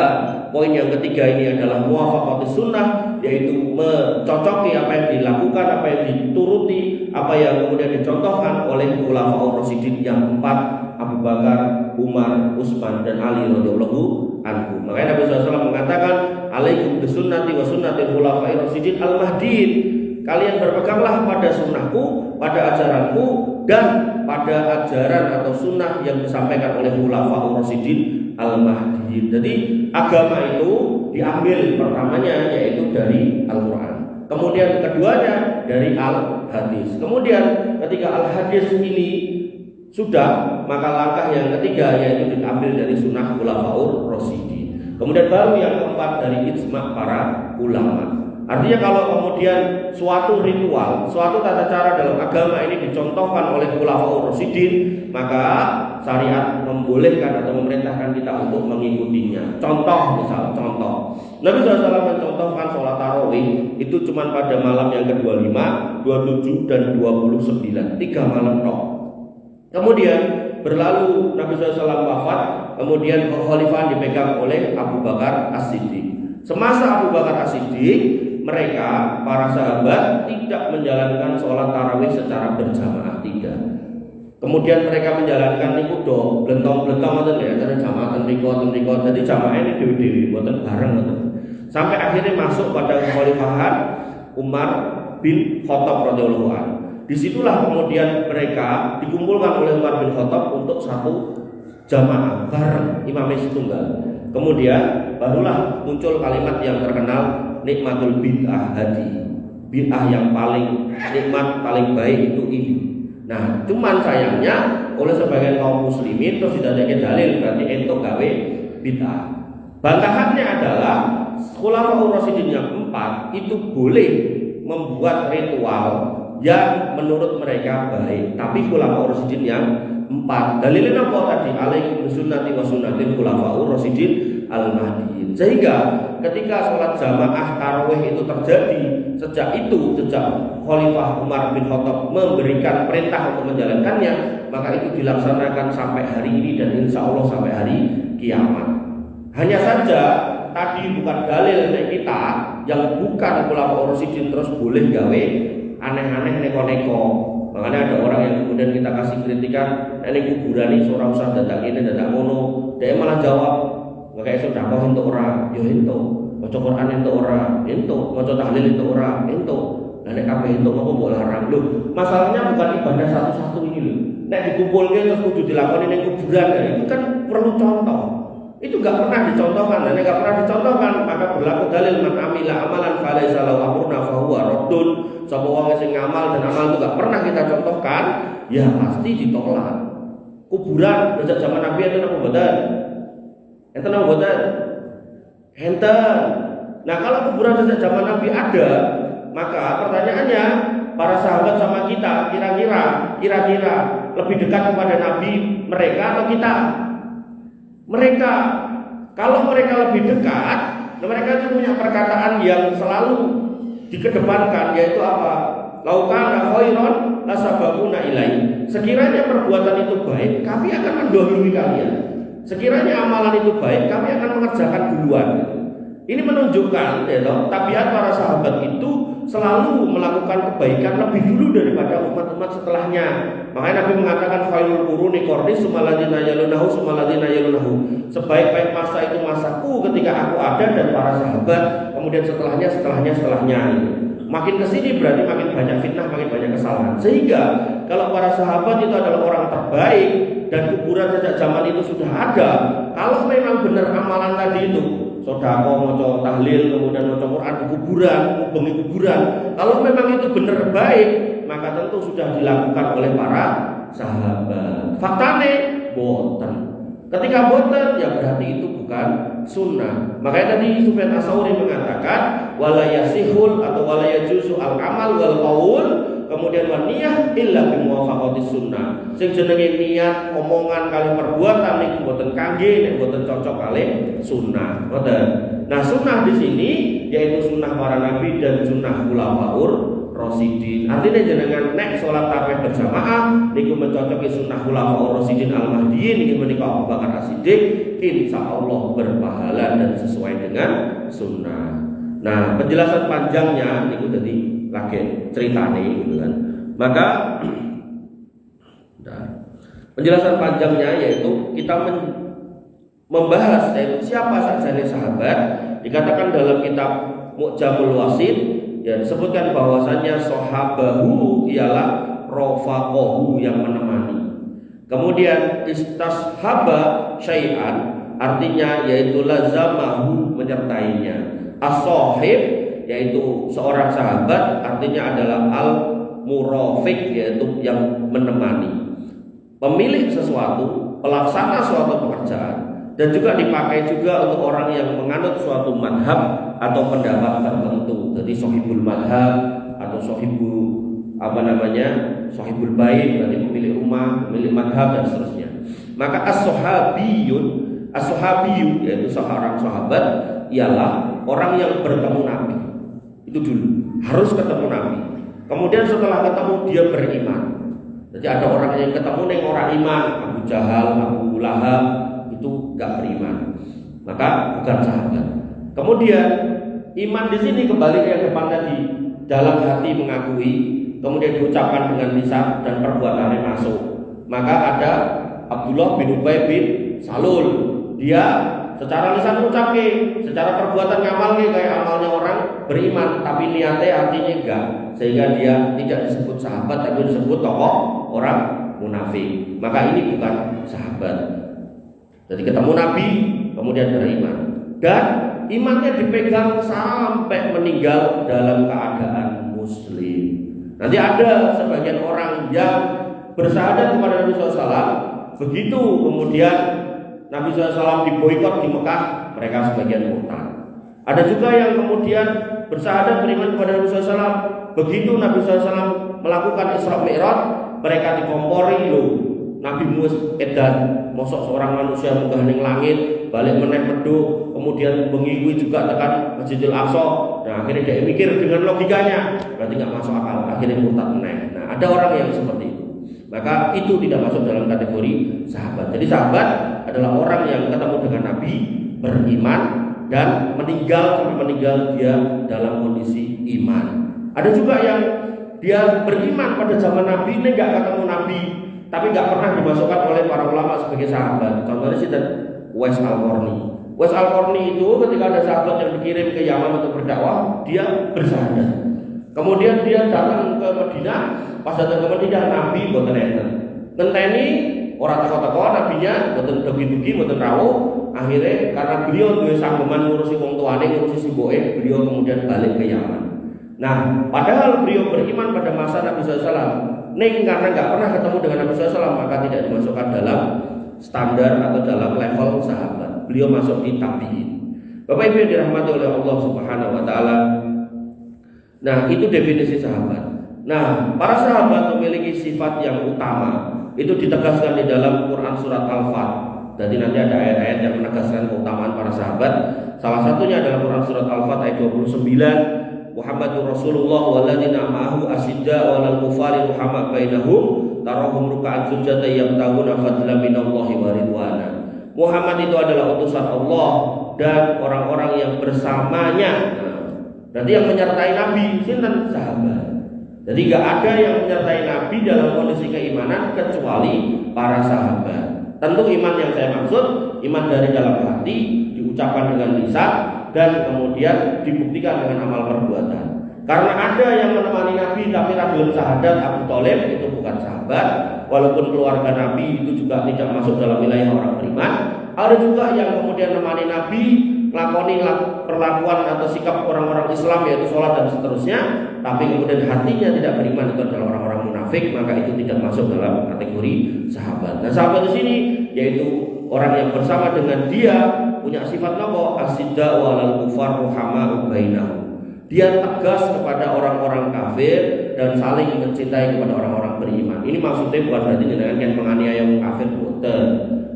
poin yang ketiga ini adalah muwafaqatus sunnah, yaitu mencocoki apa yang dilakukan, apa yang dituruti, apa yang kemudian dicontohkan oleh khulafaur rasyidin yang 4, Abu Bakar, Umar, Utsman dan Ali radhiyallahu anhu. Makanya Nabi SAW mengatakan, alaikum bisunnati wa sunnatil khulafair rasyidin al-mahdiyyin. Kalian berpeganglah pada sunnahku, pada ajaranku, dan pada ajaran atau sunnah yang disampaikan oleh khulafaur rasyidin al-mahdiyyin. Jadi agama itu diambil pertamanya yaitu dari Al-Quran, kemudian keduanya dari Al-Hadis. Kemudian ketika Al-Hadis ini sudah, maka langkah yang ketiga yaitu diambil dari sunnah khulafaur rasyidin. Kemudian baru yang keempat dari ijma' para ulama. Artinya kalau kemudian suatu ritual, suatu tata cara dalam agama ini dicontohkan oleh khulafaur rasyidin, maka syariat membolehkan atau memerintahkan kita untuk mengikutinya. Contoh, misal contoh, Nabi SAW mencontohkan sholat tarawih itu cuma pada malam yang ke-25, 27 dan 29, 3 malam tok. Kemudian berlalu Nabi SAW wafat, kemudian khalifah dipegang oleh Abu Bakar As-Siddiq. Semasa Abu Bakar As-Siddiq, mereka para sahabat tidak menjalankan sholat tarawih secara berjamaah, tidak. Kemudian mereka menjalankan niku do blentong-blentong ngoten ya, cara jamaah ten mriko. Jadi jamaah ini dewi-dewi mboten bareng ngoten. Sampai akhirnya masuk pada kekhalifahan Umar bin Khattab radhiyallahu anhu. Disitulah kemudian mereka dikumpulkan oleh Umar bin Khattab untuk satu jamaah bareng imam tunggal. Kemudian barulah muncul kalimat yang terkenal, nikmatul bid'ah hadi. Bid'ah yang paling nikmat, paling baik itu ini. Nah, cuman sayangnya oleh sebagian kaum muslimin terus tidak ada dalil berarti ento gawe bid'ah. Bantahannya adalah khulafaur rasyidin yang 4 itu boleh membuat ritual yang menurut mereka baik, tapi khulafaur rasyidin yang 4. Dalilnya apa tadi? Alaikum bisunnati wa sunnatil khulafaur rasyidin al-Mahdiyin. Sehingga ketika sholat jamaah tarawih itu terjadi, sejak Khalifah Umar bin Khattab memberikan perintah untuk menjalankannya, maka itu dilaksanakan sampai hari ini dan insya Allah sampai hari kiamat. Hanya saja tadi bukan dalil dari kita yang bukan ulama Rasyidin terus boleh gawe aneh-aneh neko-neko. Makanya ada orang yang kemudian kita kasih kritikan, ini kuburan ini seorang usah dadak ini dadak ngono. Dia malah jawab, nggak kayak sudah kau untuk orang, yo itu, maca Quran itu orang, itu, maca tahlil itu orang, itu. Nah, nek kabeh itu mau mbok larang. Loh, masalahnya bukan ibadah satu-satu ini loh. Nek dikumpulke terus kudu dilakoni ning kuburan, ya, itu kan perlu contoh. Itu nggak pernah dicontohkan, dan nggak pernah dicontohkan maka berlaku dalil man amila amalan falaisa lahu amruna fahuwa raddun. Sapa wong sing ngamal dan amal itu nggak pernah kita contohkan, ya pasti ditolak. Kuburan sejak zaman Nabi itu napa mboten? Enten napa mboten? Enten. Nah, kalau kuburan sejak zaman Nabi ada, maka pertanyaannya para sahabat sama kita kira-kira lebih dekat kepada Nabi mereka atau kita? Mereka. Kalau mereka lebih dekat, mereka itu punya perkataan yang selalu dikedepankan, yaitu apa? Laukana khairan lasabaquna ilai. Sekiranya perbuatan itu baik, kami akan mendahului kalian. Sekiranya amalan itu baik, kami akan mengerjakan duluan. Ini menunjukkan tabiat para sahabat itu selalu melakukan kebaikan lebih dulu daripada umat-umat setelahnya. Makanya Nabi mengatakan khairul quruni qarni tsumma alladziina yalunahu tsumma alladziina yalunahu. Sebaik-baik masa itu masaku ketika aku ada dan para sahabat, kemudian setelahnya. Makin kesini berarti makin banyak fitnah, makin banyak kesalahan. Sehingga kalau para sahabat itu adalah orang terbaik dan kuburan sejak zaman itu sudah ada, kalau memang benar amalan tadi itu sodako, maca tahlil, kemudian maca Quran di kuburan, bengi kuburan, kalau memang itu benar baik, maka tentu sudah dilakukan oleh para sahabat. Faktane boten. Ketika boten, ya berarti itu bukan sunnah. Makanya tadi Sufyan Ats-Tsauri mengatakan wala yasihul atau wala yajuzu al-amal wal qaul, kemudian wa niyah illa bi muwafaqati sunnah. Sing jenenge niat, omongan kali perbuatan niku boten kangge nek boten cocok kali sunnah. Ngoten. Nah, sunnah di sini yaitu sunnah para nabi dan sunnah khulafaur Rasyidin. Artinya jenengan nek salat tarawih berjamaah niku mencocoki sunnah khulafaur Rasyidin al-Mahdiyin niki menika Abu Bakar As-Siddiq, insyaallah berpahala dan sesuai dengan sunnah. Nah, penjelasan panjangnya niku tadi lagi ceritane gitu kan. Maka penjelasan panjangnya yaitu kita membahas yaitu siapa saja sahabat. Dikatakan dalam kitab Mu'jamul Wasit ya disebutkan bahwasannya sahabahu ialah rafaqahu yang menemani. Kemudian istashaba syai'an artinya yaitu lazamahu menyertainya. As-sahib yaitu seorang sahabat artinya adalah al-murafiq yaitu yang menemani. Pemilik sesuatu, pelaksana suatu pekerjaan dan juga dipakai juga untuk orang yang menganut suatu madhab atau pendapat tertentu. Jadi sahibul madhab atau sahibul bait berarti pemilik rumah, pemilik madhab dan seterusnya. Maka as-sahabiyyu yaitu seorang sahabat ialah orang yang bertemu Nabi. Itu dulu harus ketemu Nabi. Kemudian setelah ketemu dia beriman. Jadi ada orang yang ketemu neng orang iman, Abu Jahal, Abu Lahab itu gak beriman, maka bukan sahabat. Kemudian iman di sini kembali ke yang depan tadi, dalam hati mengakui, kemudian diucapkan dengan lisan dan perbuatannya masuk. Maka ada Abdullah bin Ubay bin Salul, dia secara lisan mengucapkan, secara perbuatan ngamalnya kayak amalnya orang beriman, tapi niatnya hatinya enggak, sehingga dia tidak disebut sahabat tapi disebut tokoh orang munafik. Maka ini bukan sahabat. Jadi ketemu Nabi kemudian beriman dan imannya dipegang sampai meninggal dalam keadaan muslim. Nanti ada sebagian orang yang bersyahadat kepada Nabi SAW, begitu kemudian Nabi SAW diboikot di Mekah, mereka sebagian murtad. Ada juga yang kemudian bersyahadat beriman kepada Nabi SAW, begitu Nabi SAW melakukan Isra Mi'raj, mereka dikompori loh. Nabi Mus edan, mosok seorang manusia munggah ning langit, balik meneh medhuk, kemudian bengi kuwi juga tekan Masjidil Aqsa. Nah, akhirnya dia mikir dengan logikanya, berarti nggak masuk akal, akhirnya murtad meneh. Nah, ada orang yang seperti itu. Maka itu tidak masuk dalam kategori sahabat. Jadi sahabat adalah orang yang ketemu dengan Nabi, beriman dan meninggal dia dalam kondisi iman. Ada juga yang dia beriman pada zaman Nabi, ini nggak ketemu Nabi, tapi nggak pernah dimasukkan oleh para ulama sebagai sahabat. Contohnya Syed Uwais Al-Qarni. Uwais Al-Qarni itu ketika ada sahabat yang dikirim ke Yaman untuk berdakwah, dia bersyahadat. Kemudian dia datang ke Madinah, pas datang ke Madinah Nabi boten enten. Ngenteni ora teko-teko nabinya boten dugi-dugi, boten rawuh. Akhirnya karena beliau duwe sanggeman ngurusi wong tuane, ngurusi sibuke, beliau kemudian balik ke Yaman. Nah, padahal beliau beriman pada masa Nabi SAW. Ning karena nggak pernah ketemu dengan Nabi SAW, maka tidak dimasukkan dalam standar atau dalam level sahabat. Beliau masuk di tabi'in. Bapak Ibu yang dirahmati oleh Allah Subhanahu wa taala. Nah, itu definisi sahabat. Nah, para sahabat memiliki sifat yang utama. Itu ditegaskan di dalam Quran surat Al-Fat. Jadi nanti ada ayat-ayat yang menegaskan keutamaan para sahabat. Salah satunya adalah Quran surat Al-Fat ayat 29. Muhammadur Rasulullah walladzina ma'ahu asyidda 'alal kufari ruhama bainahum tarahum ruk'an sujada yabtaguna fadlan minallahi wa ridwana. Muhammad itu adalah utusan Allah dan orang-orang yang bersamanya. Berarti yang menyertai Nabi sinten sahabat. Jadi nggak ada yang menyertai Nabi dalam kondisi keimanan kecuali para sahabat. Tentu iman yang saya maksud iman dari dalam hati, diucapkan dengan lisan dan kemudian dibuktikan dengan amal perbuatan. Karena ada yang menemani Nabi tapi belum syahadat, Abu Thalib itu bukan sahabat. Walaupun keluarga Nabi itu juga tidak masuk dalam wilayah orang beriman. Ada juga yang kemudian menemani Nabi lakoni perlakuan atau sikap orang-orang Islam yaitu sholat dan seterusnya, tapi kemudian hatinya tidak beriman, itu adalah orang-orang munafik, maka itu tidak masuk dalam kategori sahabat. Nah, sahabat di sini yaitu orang yang bersama dengan dia punya sifat nopo asyidda walal kufar ruhama bainahum. Dia tegas kepada orang-orang kafir dan saling mencintai kepada orang-orang beriman. Ini maksudnya bukan berarti dengan yang menganiaya orang kafir, bukan.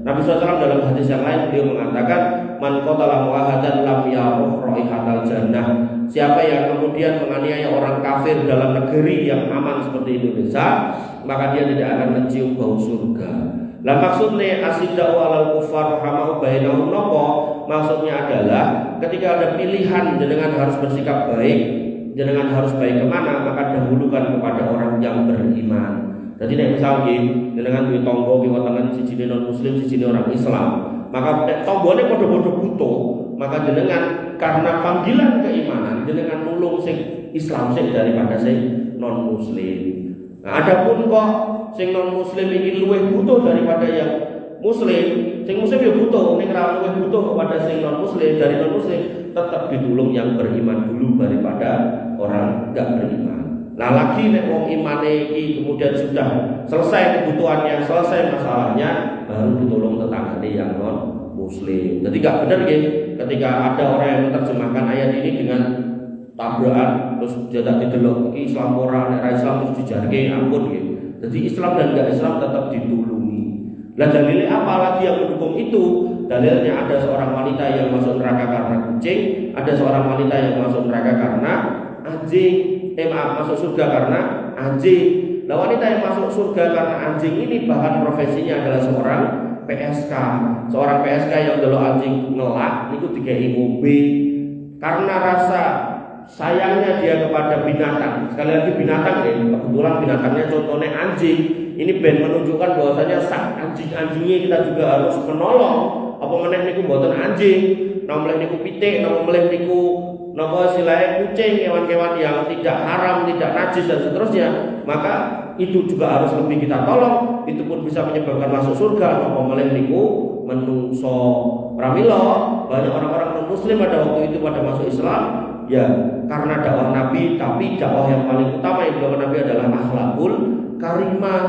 Nabi SAW dalam hadis yang lain beliau mengatakan man qatala mu'ahadan lam yaruh raihatal jannah. Siapa yang kemudian menganiaya orang kafir dalam negeri yang aman seperti Indonesia, maka dia tidak akan mencium bau surga. Lah maksudnya asyidda walal kufar ruhamau bainahum nopo? Maksudnya adalah ketika ada pilihan jenengan harus bersikap baik, jenengan harus baik kemana, maka dahulukan kepada orang yang beriman. Jadi nek misal nggih jenengan duwe tangga ki wonten siji non muslim, siji orang Islam, maka nek tanggane padha-padha butuh, maka jenengan karena panggilan keimanan jenengan nulung sing Islam sing daripada sing non muslim. Nah, adapun kok sing non muslim iki luwih butuh daripada yang muslim, sing muslim ya butuh, ning ra luwih butuh kepada sing non muslim dari non muslim, tetap ditulung yang beriman dulu daripada orang enggak beriman. Nah lagi nek wong imane iki kemudian sudah selesai kebutuhannya, selesai masalahnya, baru ditolong tetanggane yang non muslim. Jadi gak benar nggih ketika ada orang yang menerjemahkan ayat ini dengan tabrakan terus dia tak didelok iki Islam ora, nek Islam terus dijarke ampun nggih. Jadi Islam dan enggak Islam tetap ditulungi. Lah dalilnya apa lagi yang mendukung itu? Dalilnya ada seorang wanita yang masuk neraka karena kucing, ada seorang wanita yang masuk neraka karena anjing. Masuk surga karena anjing. Nah, wanita yang masuk surga karena anjing ini bahkan profesinya adalah seorang PSK. Seorang PSK yang dulu anjing ngelak itu dikai ngombe karena rasa sayangnya dia kepada binatang. Sekali lagi binatang ya, kebetulan binatangnya contohnya anjing. Ini ben menunjukkan bahwasanya sak anjing-anjingnya kita juga harus menolong. Apa meneh niku mboten anjing, nomleh niku pitik, nomleh niku napa silae kucing, hewan-hewan yang tidak haram, tidak najis dan seterusnya, maka itu juga harus lebih kita tolong. Itu pun bisa menyebabkan masuk surga. Napa meleh niku menungso pramila banyak orang-orang non muslim pada waktu itu pada masuk Islam ya karena dakwah Nabi, tapi dakwah yang paling utama yang dilakukan Nabi adalah akhlakul karimah.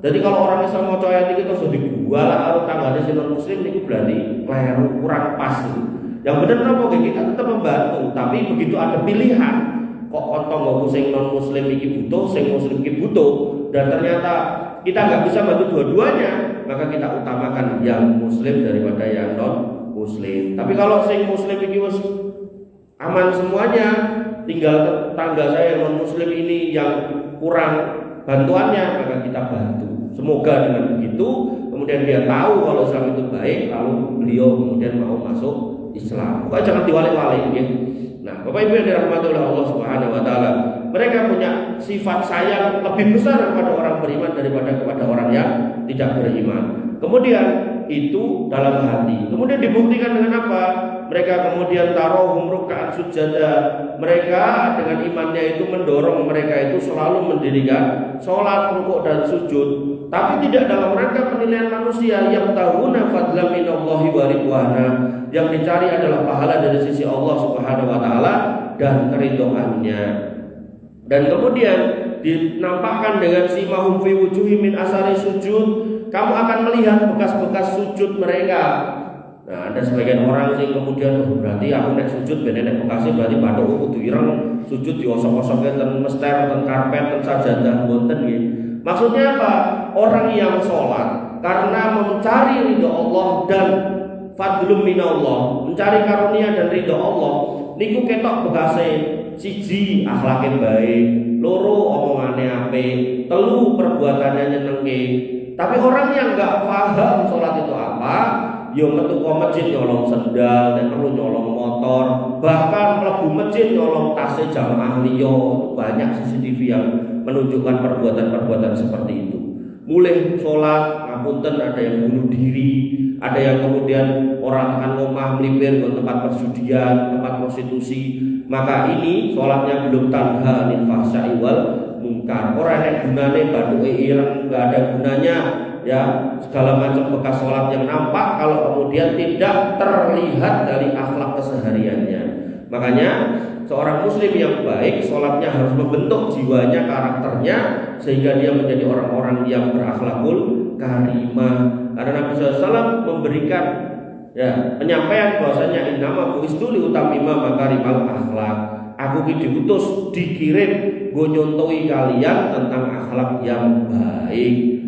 Jadi kalau orang Islam mau ayat ini terus dibuat atau tanggane non muslim niku berarti kleru, kurang pas. Yang benar apa kita tetap membantu, tapi begitu ada pilihan kok ontong sing non muslim iki butuh, sing muslim iki butuh, dan ternyata kita nggak bisa bantu dua-duanya, maka kita utamakan yang muslim daripada yang non muslim. Tapi kalau sing muslim iki wis aman semuanya, tinggal tetangga saya non muslim ini yang kurang bantuannya, maka kita bantu. Semoga dengan begitu kemudian dia tahu kalau Islam itu baik, lalu beliau kemudian mau masuk Islam. Pokoknya jangan diwalik-walik ya. Nah, Bapak Ibu yang dirahmati oleh Allah Subhanahu wa taala, mereka punya sifat sayang lebih besar kepada orang beriman daripada kepada orang yang tidak beriman. Kemudian itu dalam hati. Kemudian dibuktikan dengan apa? Mereka kemudian taruhum ruk'an sujada. Mereka dengan imannya itu mendorong mereka itu selalu mendirikan sholat, rukuk dan sujud. Tapi tidak dalam rangka penilaian manusia, yang tahuna fadlan minallahi wa ridwana. Yang dicari adalah pahala dari sisi Allah Subhanahu wa taala dan keridhoannya. Dan kemudian dinampakkan dengan simahum fi wujuhi min asari sujud. Kamu akan melihat bekas-bekas sujud mereka. Nah, ada sebagian orang sih kemudian berarti aku nek sujud ben nek bekasnya berarti padha kudu ireng sujud diosok-osokke ten mester, ten karpet, ten sajadah mboten nggih. Maksudnya apa? Orang yang sholat karena mencari ridho Allah dan fadlum minallah, mencari karunia dan ridho Allah, niku ketok bekase siji akhlake baik, loro omongane apik, telu perbuatannya nyenengke. Tapi orang yang nggak paham sholat itu apa, yo metu ke masjid nyolong sendal, dan perlu nyolong motor, bahkan mlebu masjid nyolong tasnya jamaah liya. Banyak CCTV yang menunjukkan perbuatan-perbuatan seperti itu. Mulai sholat, ngapunten ada yang bunuh diri, ada yang kemudian orang akan ngomah melipir ke tempat perjudian, tempat prostitusi. Maka ini sholatnya belum tanha anil fahsya'i wal munkar. Orang yang gunanya baduke ireng, nggak ada gunanya ya, segala macam bekas sholat yang nampak kalau kemudian tidak terlihat dari akhlak kesehariannya. Makanya seorang muslim yang baik sholatnya harus membentuk jiwanya, karakternya, sehingga dia menjadi orang-orang yang berakhlakul karimah. Karena Nabi SAW memberikan ya penyampaian bahwasanya innama bu'istu liutamima makarimal akhlak. Aku diutus, dikirim gue nyontohi kalian tentang akhlak yang baik.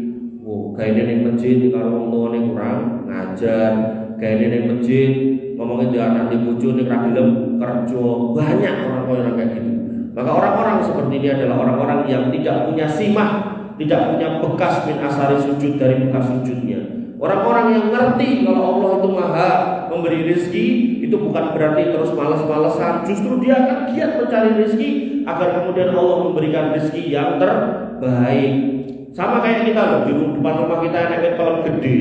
Kayaknya ning masjid karo wong tuane kurang ngajar, kayaknya ning masjid ngomongin di anak di bojo ning ra gelem kerja. Banyak orang-orang kayak gitu. Maka orang-orang seperti ini adalah orang-orang yang tidak punya simah, tidak punya bekas min asari sujud dari bekas sujudnya. Orang-orang yang ngerti kalau Allah itu maha memberi rezeki, itu bukan berarti terus malas-malesan. Justru dia akan giat mencari rezeki agar kemudian Allah memberikan rezeki yang terbaik. Sama kayak kita loh, di depan rumah kita ada kolam gede.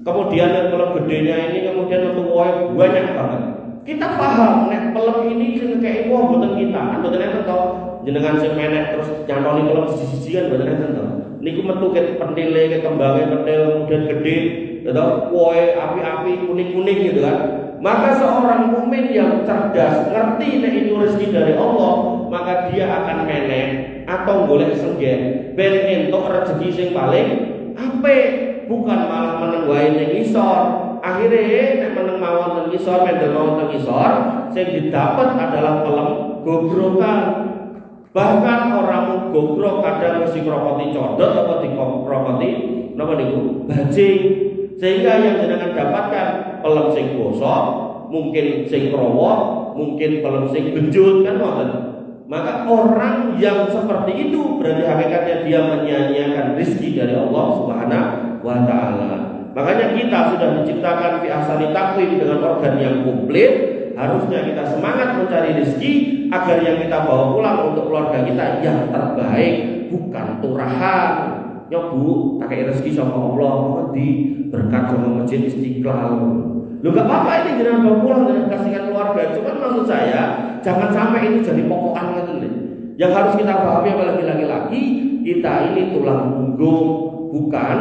Kemudian kolam gedenya ini kemudian untuk banyak banget. Kita paham nek pelem ini kayak wah buatan kita, buatan enten to. Jenengan sing menek terus nyantoli kolam siji-sijian buatan enten to. Niku metu ke pentile, ke kembange pentil kemudian gede, atau woe api-api kuning-kuning gitu kan. Maka seorang mukmin yang cerdas ngerti nek itu rezeki dari Allah, maka dia akan menek atau golek senggen ben entuk rezeki sing paling apik, bukan malah meneng wae ning isor. Akhirnya nek meneng mawon teng isor, mendel mawon teng isor, sing didapat adalah pelem gobrokan. Bahkan orang gogrok kadang mesti kropoti condot atau dikropoti napa niku bajing. Sehingga yang jenengan dapatkan pelem sing bosok, mungkin sing krowok, mungkin pelem sing benjut kan ngoten. Maka orang yang seperti itu berarti hakikatnya dia menyia-nyiakan rezeki dari Allah Subhanahu wa taala. Makanya kita sudah diciptakan fi ahsani taqwim dengan organ yang komplit. Harusnya kita semangat mencari rezeki agar yang kita bawa pulang untuk keluarga kita yang terbaik, bukan turahan. Ya Bu, pakai rezeki sama Allah, mohon di berkat sama Masjid Istiqlal. Lu gak apa-apa ini jangan bawa pulang dan kasihkan keluarga. Cuman maksud saya jangan sampai itu jadi pokokan gitu. Yang harus kita pahami apalagi laki-laki, kita ini tulang punggung, bukan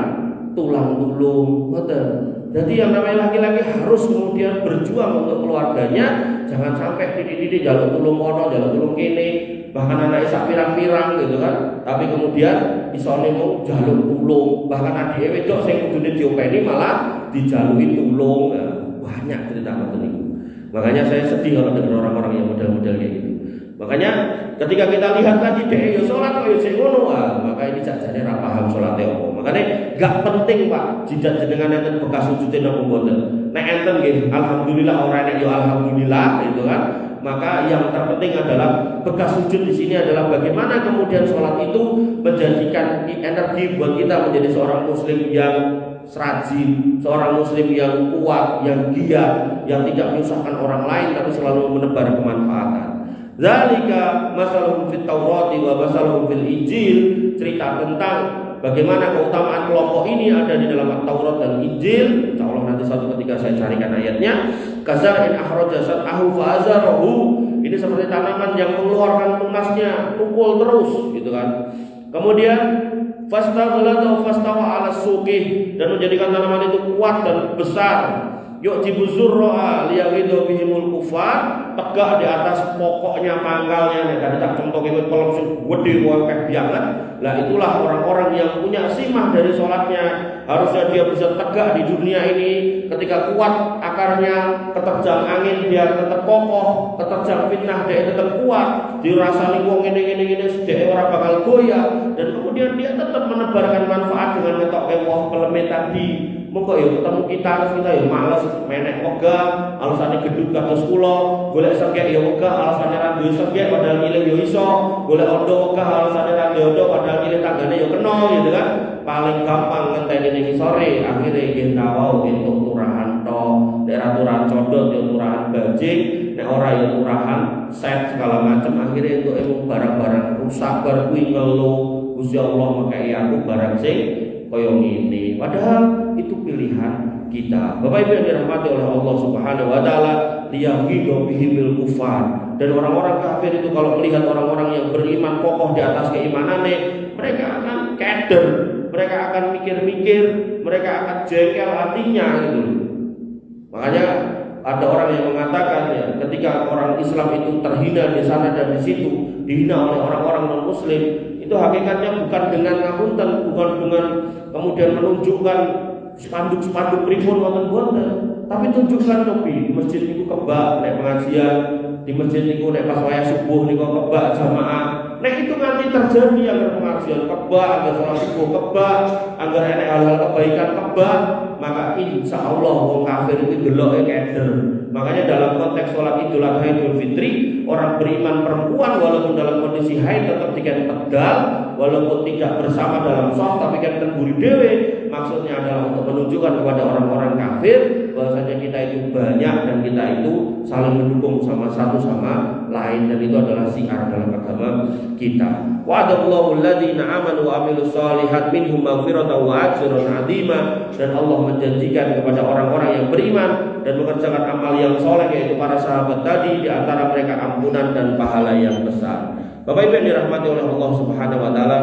tulang tulung. Betul. Jadi yang namanya laki-laki harus kemudian berjuang untuk keluarganya. Jangan sampai titik-titik jalur tulung ono, jalur tulung kene, bahkan anak isak pirang-pirang gitu kan. Tapi kemudian isone mau jalur tulung, bahkan adik wedok sing kudune diopeni malah dijalui tulung. Nah, banyak cerita ngoten niku. Makanya saya sedih kalau dengar orang-orang yang model-model kayak gitu. Makanya ketika kita lihat tadi dek yo salat kok yo sing ngono, maka ini jajane ra paham salate opo. Makanya gak penting Pak jidat jenengan enten bekas sujudin napa mboten. Nek enten nggih alhamdulillah, ora nek yo alhamdulillah gitu kan. Maka yang terpenting adalah bekas sujud di sini adalah bagaimana kemudian sholat itu menjadikan energi buat kita menjadi seorang muslim yang serajin, seorang muslim yang kuat, yang giat, yang tidak menyusahkan orang lain tapi selalu menebar kemanfaatan. Zalika masalahum fit Taurati wa masalahum fil Injil, cerita tentang bagaimana keutamaan kelompok ini ada di dalam Taurat dan Injil. Insyaallah nanti suatu ketika saya carikan ayatnya. Kazar'in akhraja sat'ahu fa'azarahu. Ini seperti tanaman yang mengeluarkan tunasnya, pukul terus gitu kan. Kemudian fastaghalata fastawa 'ala suqih, dan menjadikan tanaman itu kuat dan besar. Yu'jibu zurra'a liyaghidu bihimul kufar, tegak di atas pokoknya pangkalnya, dan tak contoh itu kolom gede kayak biangan. Lah itulah orang-orang yang punya simah dari sholatnya. Harusnya dia bisa tegak di dunia ini. Ketika kuat akarnya, keterjang angin dia tetap kokoh, keterjang fitnah dia tetap kuat, dirasani wong ini sedek orang bakal goyah, dan kemudian dia tetap menebarkan manfaat dengan ngetok wong peleme tadi. Monggo ya ketemu kita ya males menek wegah, alasane gedut kados kula, golek sengkek ya wegah, alasane ra duwe sengkek padahal milih ya iso, golek ondo wegah, alasane ra duwe ondo padahal milih tanggane ya kena gitu kan. Paling gampang ngenteni ning sore, akhire nggih tawau entuk turahan to, daerah turahan codot ya turahan bajing, nek ora ya turahan set segala macam, akhire entuk barang-barang rusak bar kuwi ngeluh, Gusti Allah makai aku barang sing kaya ngene. Padahal itu pilihan kita. Bapak Ibu yang dirahmati oleh Allah Subhanahu wa taala, liyaghidu bihimil kufar. Dan orang-orang kafir itu kalau melihat orang-orang yang beriman kokoh di atas keimanannya, mereka akan keder, mereka akan mikir-mikir, mereka akan jengkel hatinya gitu. Makanya ada orang yang mengatakan ya, ketika orang Islam itu terhina di sana dan di situ, dihina oleh orang-orang non-muslim, itu hakikatnya bukan dengan ngapunten, bukan dengan kemudian menunjukkan spanduk-spanduk pripun wonten-wonten, tapi tunjukkan topi di masjid niku kebak nek pengajian, di masjid niku nek pas wayah subuh niku kebak jamaah. Nek itu nanti terjadi agar pengajian kebak, agar salat subuh kebak, agar enek hal-hal kebaikan kebak, maka insya Allah wong kafir itu deloke keder. Makanya dalam konteks sholat Idul Adha Idul Fitri, orang beriman perempuan walaupun dalam kondisi haid tetap dikan pedal, walaupun tidak bersama dalam shaf tapi kan tengguri dewe. Maksudnya adalah untuk menunjukkan kepada orang-orang kafir bahwasanya kita itu banyak dan kita itu saling mendukung sama satu sama lain, dan itu adalah syiar dalam agama kita. Wa'adallahu alladziina aamanu wa 'amilus shalihat minhum maghfiratan wa ajran 'azima. Dan Allah menjanjikan kepada orang-orang yang beriman dan mengerjakan amal yang soleh, yaitu para sahabat tadi, di antara mereka ampunan dan pahala yang besar. Bapak Ibu yang dirahmati oleh Allah Subhanahu wa taala,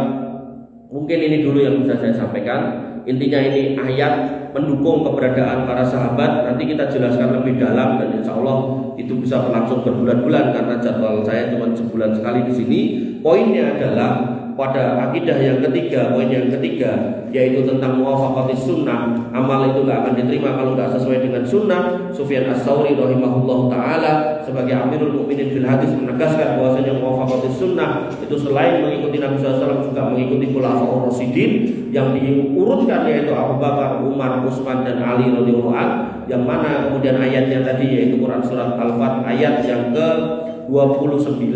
mungkin ini dulu yang bisa saya sampaikan. Intinya ini ayat mendukung keberadaan para sahabat. Nanti kita jelaskan lebih dalam dan insya Allah itu bisa berlangsung berbulan-bulan karena jadwal saya cuma sebulan sekali di sini. Poinnya adalah pada akidah yang ketiga, poin yang ketiga, yaitu tentang muwafaqatis sunnah. Amal itu gak akan diterima kalau gak sesuai dengan sunnah. Sufyan Ats-Tsauri rahimahullah taala sebagai Amirul Mukminin fil hadis menegaskan bahwasanya muwafaqatis sunnah itu selain mengikuti Nabi SAW juga mengikuti khulafaur rasyidin yang diurutkan, yaitu Abu Bakar, Umar, Utsman dan Ali radhiyallahu anhu. Yang mana kemudian ayatnya tadi yaitu Quran surat Al-Fat ayat yang ke-29,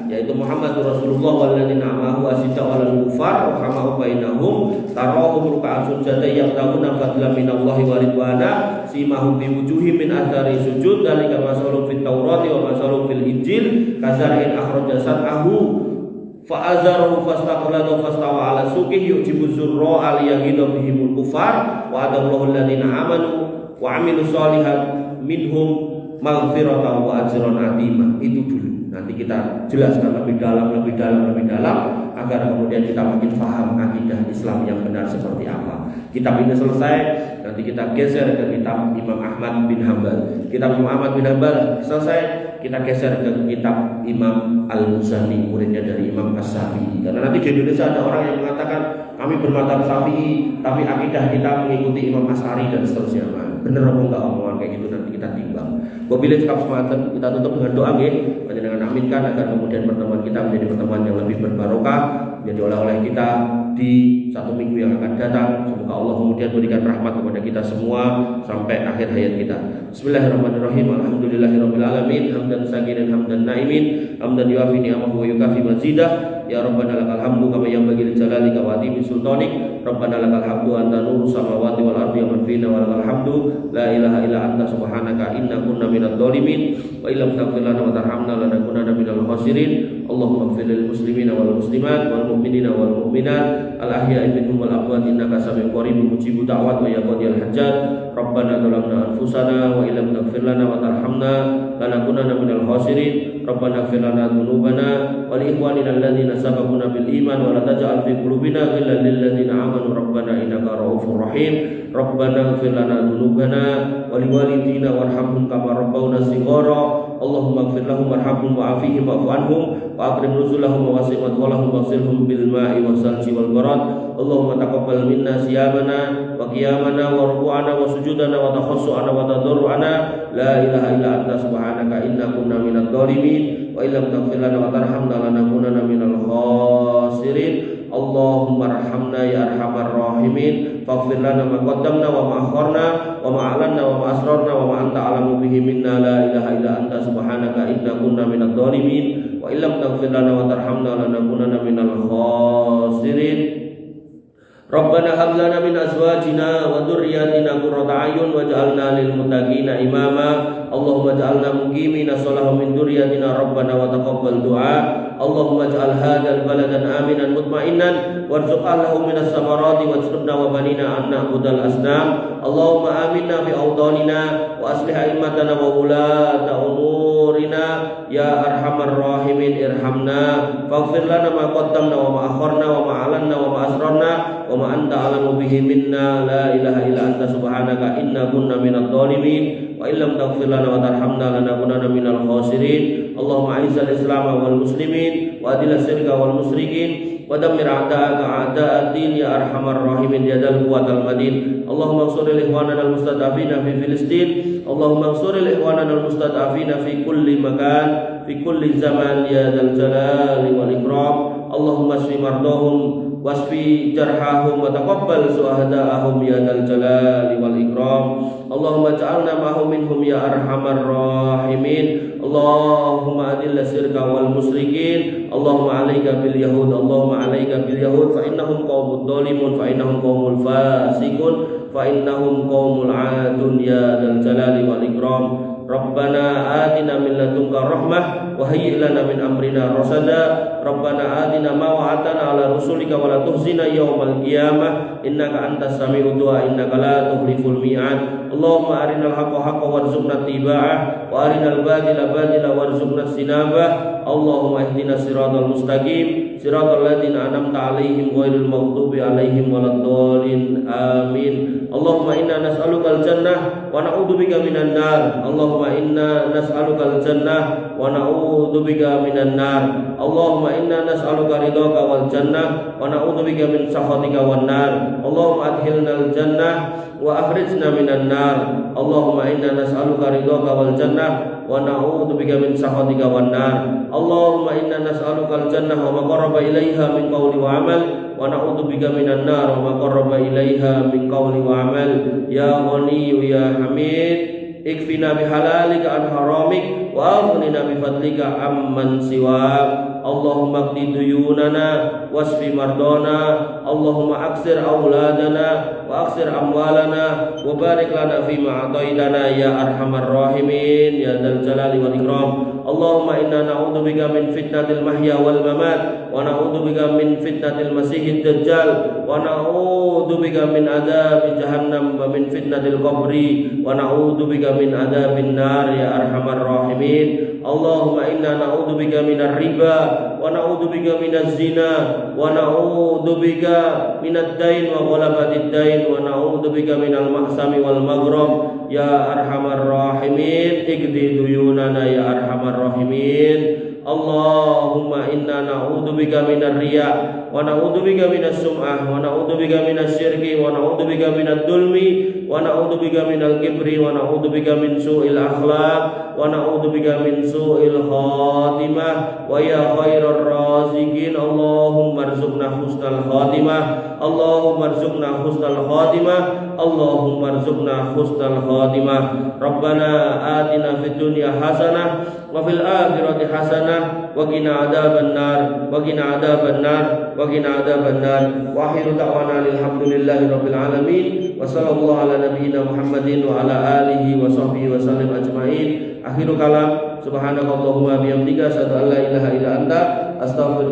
yaitu Muhammadur Rasulullah walladzina ma'ahu asyidda'u 'alal kuffar rahama'u bainahum tarahum ruk'an sujada yaqtaguna fadlan minallahi wa ridwana simahum fi wujuhihim min athari sujud dzalika masalun fit Taurati wa masalun fil Injil kazar'in akhraja sat'ahu fa'azarahu fastaqlada fastawa 'ala suqih yujibu zurra aliyaghidu bihimul kufar wa adallahu alladzina amanu wa 'amilus shalihat minhum maghfiratan wa ajran 'azima. Itu dulu. Nanti kita jelaskan lebih dalam agar kemudian kita makin paham akidah Islam yang benar seperti apa. Kitab ini selesai, nanti kita geser ke kitab Imam Ahmad bin Hanbal. Kitab Imam Ahmad bin Hanbal selesai, kita geser ke kitab Imam Al-Muzani, muridnya dari Imam As-Syafi'i. Karena nanti di Indonesia ada orang yang mengatakan kami bermadzhab Syafi'i, tapi akidah kita mengikuti Imam Asy'ari dan seterusnya. Bener apa enggak omongan kayak gitu, nanti kita timbang. Wabillahi taufiq, kita tutup dengan doa nggih. Panjenengan aminkan agar kemudian pertemuan kita menjadi pertemuan yang lebih berbarokah, menjadi oleh-oleh kita di satu minggu yang akan datang. Semoga Allah kemudian berikan rahmat kepada kita semua sampai akhir hayat kita. Bismillahirrahmanirrahim. Alhamdulillahirabbil alamin, hamdan sakirin hamdan naimin, hamdan yuafi ni'amahu wa yukafi mazidah. Ya Rabbana lakal hamdu kama yanbaghi li jalalika wa azimi sultanik. Rabbana lakal hamdu anta nurus samawati wal ardi wa man fina wa lakal hamdu la ilaha illa anta subhanaka inna kunna minadh dhalimin wa illam taghfir lana wa tarhamna lanakunanna minal khasirin. Allahumma ighfir lil muslimina wal muslimat wal mu'minina wal mu'minat al ahya'i minhum wal amwat innaka sami'un qaribun mujibud da'wat wa ya qadiyal hajat. Rabbana zalamna anfusana wa illam taghfir lana wa tarhamna lanakunanna minal khasirin. Rabbana ighfir lana dzunubana wa li ikhwanina alladziina sabaquna bil iman wa la taj'al fi qulubina ghillan lil ladziina amanu rabbana innaka ra'ufur rahim. Rabbana ighfir lana dzunubana wa li walidina warhamhum kama rabbawna shighara. Allahumma ighfir lahum warhamhum wa'afihim wa'fu anhum wa akrim nuzulahum wa wasi' madkhalahum waghsilhum bil ma'i was-salji wal barad. Allahumma taqabbal minna siyamana wa qiyamana wa ruku'ana wa sujudana wa takhassu'ana wa tadarru'ana. La ilaha illa anta subhanaka inna kunna minadh dhalimin wa illam taghfir lana wa tarhamna lanakunanna minal khasirin. Allahumma arhamna ya arhamar rahimin, faghfir lana ma qaddamna wa ma akharna wa ma a'lanna wa ma asrarna wa ma anta a'lamu bihi minna. La ilaha illa anta subhanaka inna kunna minadh dhalimin wa illam taghfir lana wa tarhamna lanakunanna minal khasirin. Rabbana hab lana min azwajina wa dhurriyyatina qurrata a'yun waj'alna lil muttaqina imama. Allahumma ij'alna muqimina shalah min dhurriyyatina rabbana wa taqabbal du'a. Allahumma ij'al hadzal baladan aminan mutma'innan warzuq ahlahu minas samarati wajnubna wa banina an na'budal asnam. Allahumma aminna fi awtanina wa aslih a'immatana wa ulata umurina ya arhamar rahimin irhamna. Faghfir lana ma qaddamna wa ma akharna wa ma a'lanna wa ma asrarna wa ma anta a'lamu bihi minna. La ilaha illa anta subhanaka inna kunna minadh dhalimin wa illam taghfir lana wa tarhamna lanakunanna minal khasirin. Allahumma a'izzal islam wal muslimin wa adil asyirka wal musyrikin wa dammir a'da'aka a'da'ad-din ya arhamar rahimin ya dzal quwwatal matin. Allahumma ansuril ikhwanana al mustad'afina fi Filistin. Allahumma ansuril ikhwanana al mustad'afina fi kulli makan fi kulli zaman ya dzal jalali wal ikram. Allahumma shfi mardahum wasfi jarhahum wa taqabbal suhada'ahum ya dzal jalali wal ikram. Allahumma ja'alna ma'hum minhum ya arhamar rahimin. Allahumma adil syirka wal musyrikin. Allahumma 'alaika bil yahud. Allahumma 'alaika bil yahud fa innahum qaumud dhalimun fa innahum qaumul fasiqun fa innahum qaumul 'adun ya dzal jalali wal ikram. Rabbana atina min ladunka rahmah wa hayyi' lana min amrina rasada. Rabbana atina ma wa'adtana ala rusulika wa la tukhzina yaumal qiyamah innaka antas sami'ud du'a innaka la tukhliful mi'ad. Allahumma arinal haqqa haqqan warzuqna ittiba'ah wa arinal batila batila warzuqna ijtinabah. Allahumma ihdinas siratal mustaqim siratal ladzina an'amta 'alaihim ghairil maghdubi 'alaihim waladdallin. Amin. Allahumma inna nas'alukal jannah wa na'udzubika minan nar. Allahumma inna nas'alukal jannah wa na'udzubika minan nar. Allahumma inna nas'aluka ridhaka wal jannah wa na'udzubika min sakhatika wan nar. Allahumma adkhilnal jannah wa akhrijna minan nar. Allahumma inna nas'aluka ridhaka wal jannah wa na'udzubika min sakhatika wan nar. Allahumma inna nas'alukal jannah wa ma qarraba ilaiha min qawli wa amal wa na'udzubika minan nar wa ma qarraba ilaiha min qawli wa amal. Ya Ghaniyyu ya Hamid, ikfina bihalalika an haramik wa aghnina bifadlika amman siwak. Allahumma qdi duyunana wasfi mardana. Allahumma aksir auladana wa aksir amwalana wa barik lana fima ataitana ya arhamar rahimin ya dzal jalali wal ikram. Allahumma inna na'udzubika min fitnatil mahya wal mamat wa na'udzubika min fitnatil masiihid dajjal wa na'udzubika min adzabi jahannam wa min fitnatil qabri wa na'udzubika min adzabin nar ya arhamar rahimin. Allahumma inna na'udzubika minar riba wa na'udzubika minaz zina wa na'udzubika minad dain wa ghalabatid dain wa na'udzubika minal ma'sami wal maghram ya arhamar rahimin. Iqdi duyunana ya arhamar rahimin. Allahumma inna na'udzubika minar riya wa na'udzubika minas sum'ah wa na'udzubika minas syirki wa na'udzubika minadh dhulmi wa na'udzubika minal kibri wa na'udzubika min su'il akhlaq wa na'udzubika min su'il khatimah wa ya khairar raziqin Allahumma arzuqna husnal khatimah Allahumma arzuqna husnal khatimah Allahumma arzuqna husnal khatimah Rabbana atina fid dunya hasanah wa fil akhirati hasanah wa qina adzabannar wa qina adzabannar wa qina adzabannar wa akhiru da'wana alhamdulillahi rabbil alamin wa sallallahu ala nabiyyina Muhammadin wa ala alihi wa sahbihi wa sallim ajmain. Akhiru kalam subhanakallahumma bihamdika asyhadu an la ilaha illa anta astaghfiruka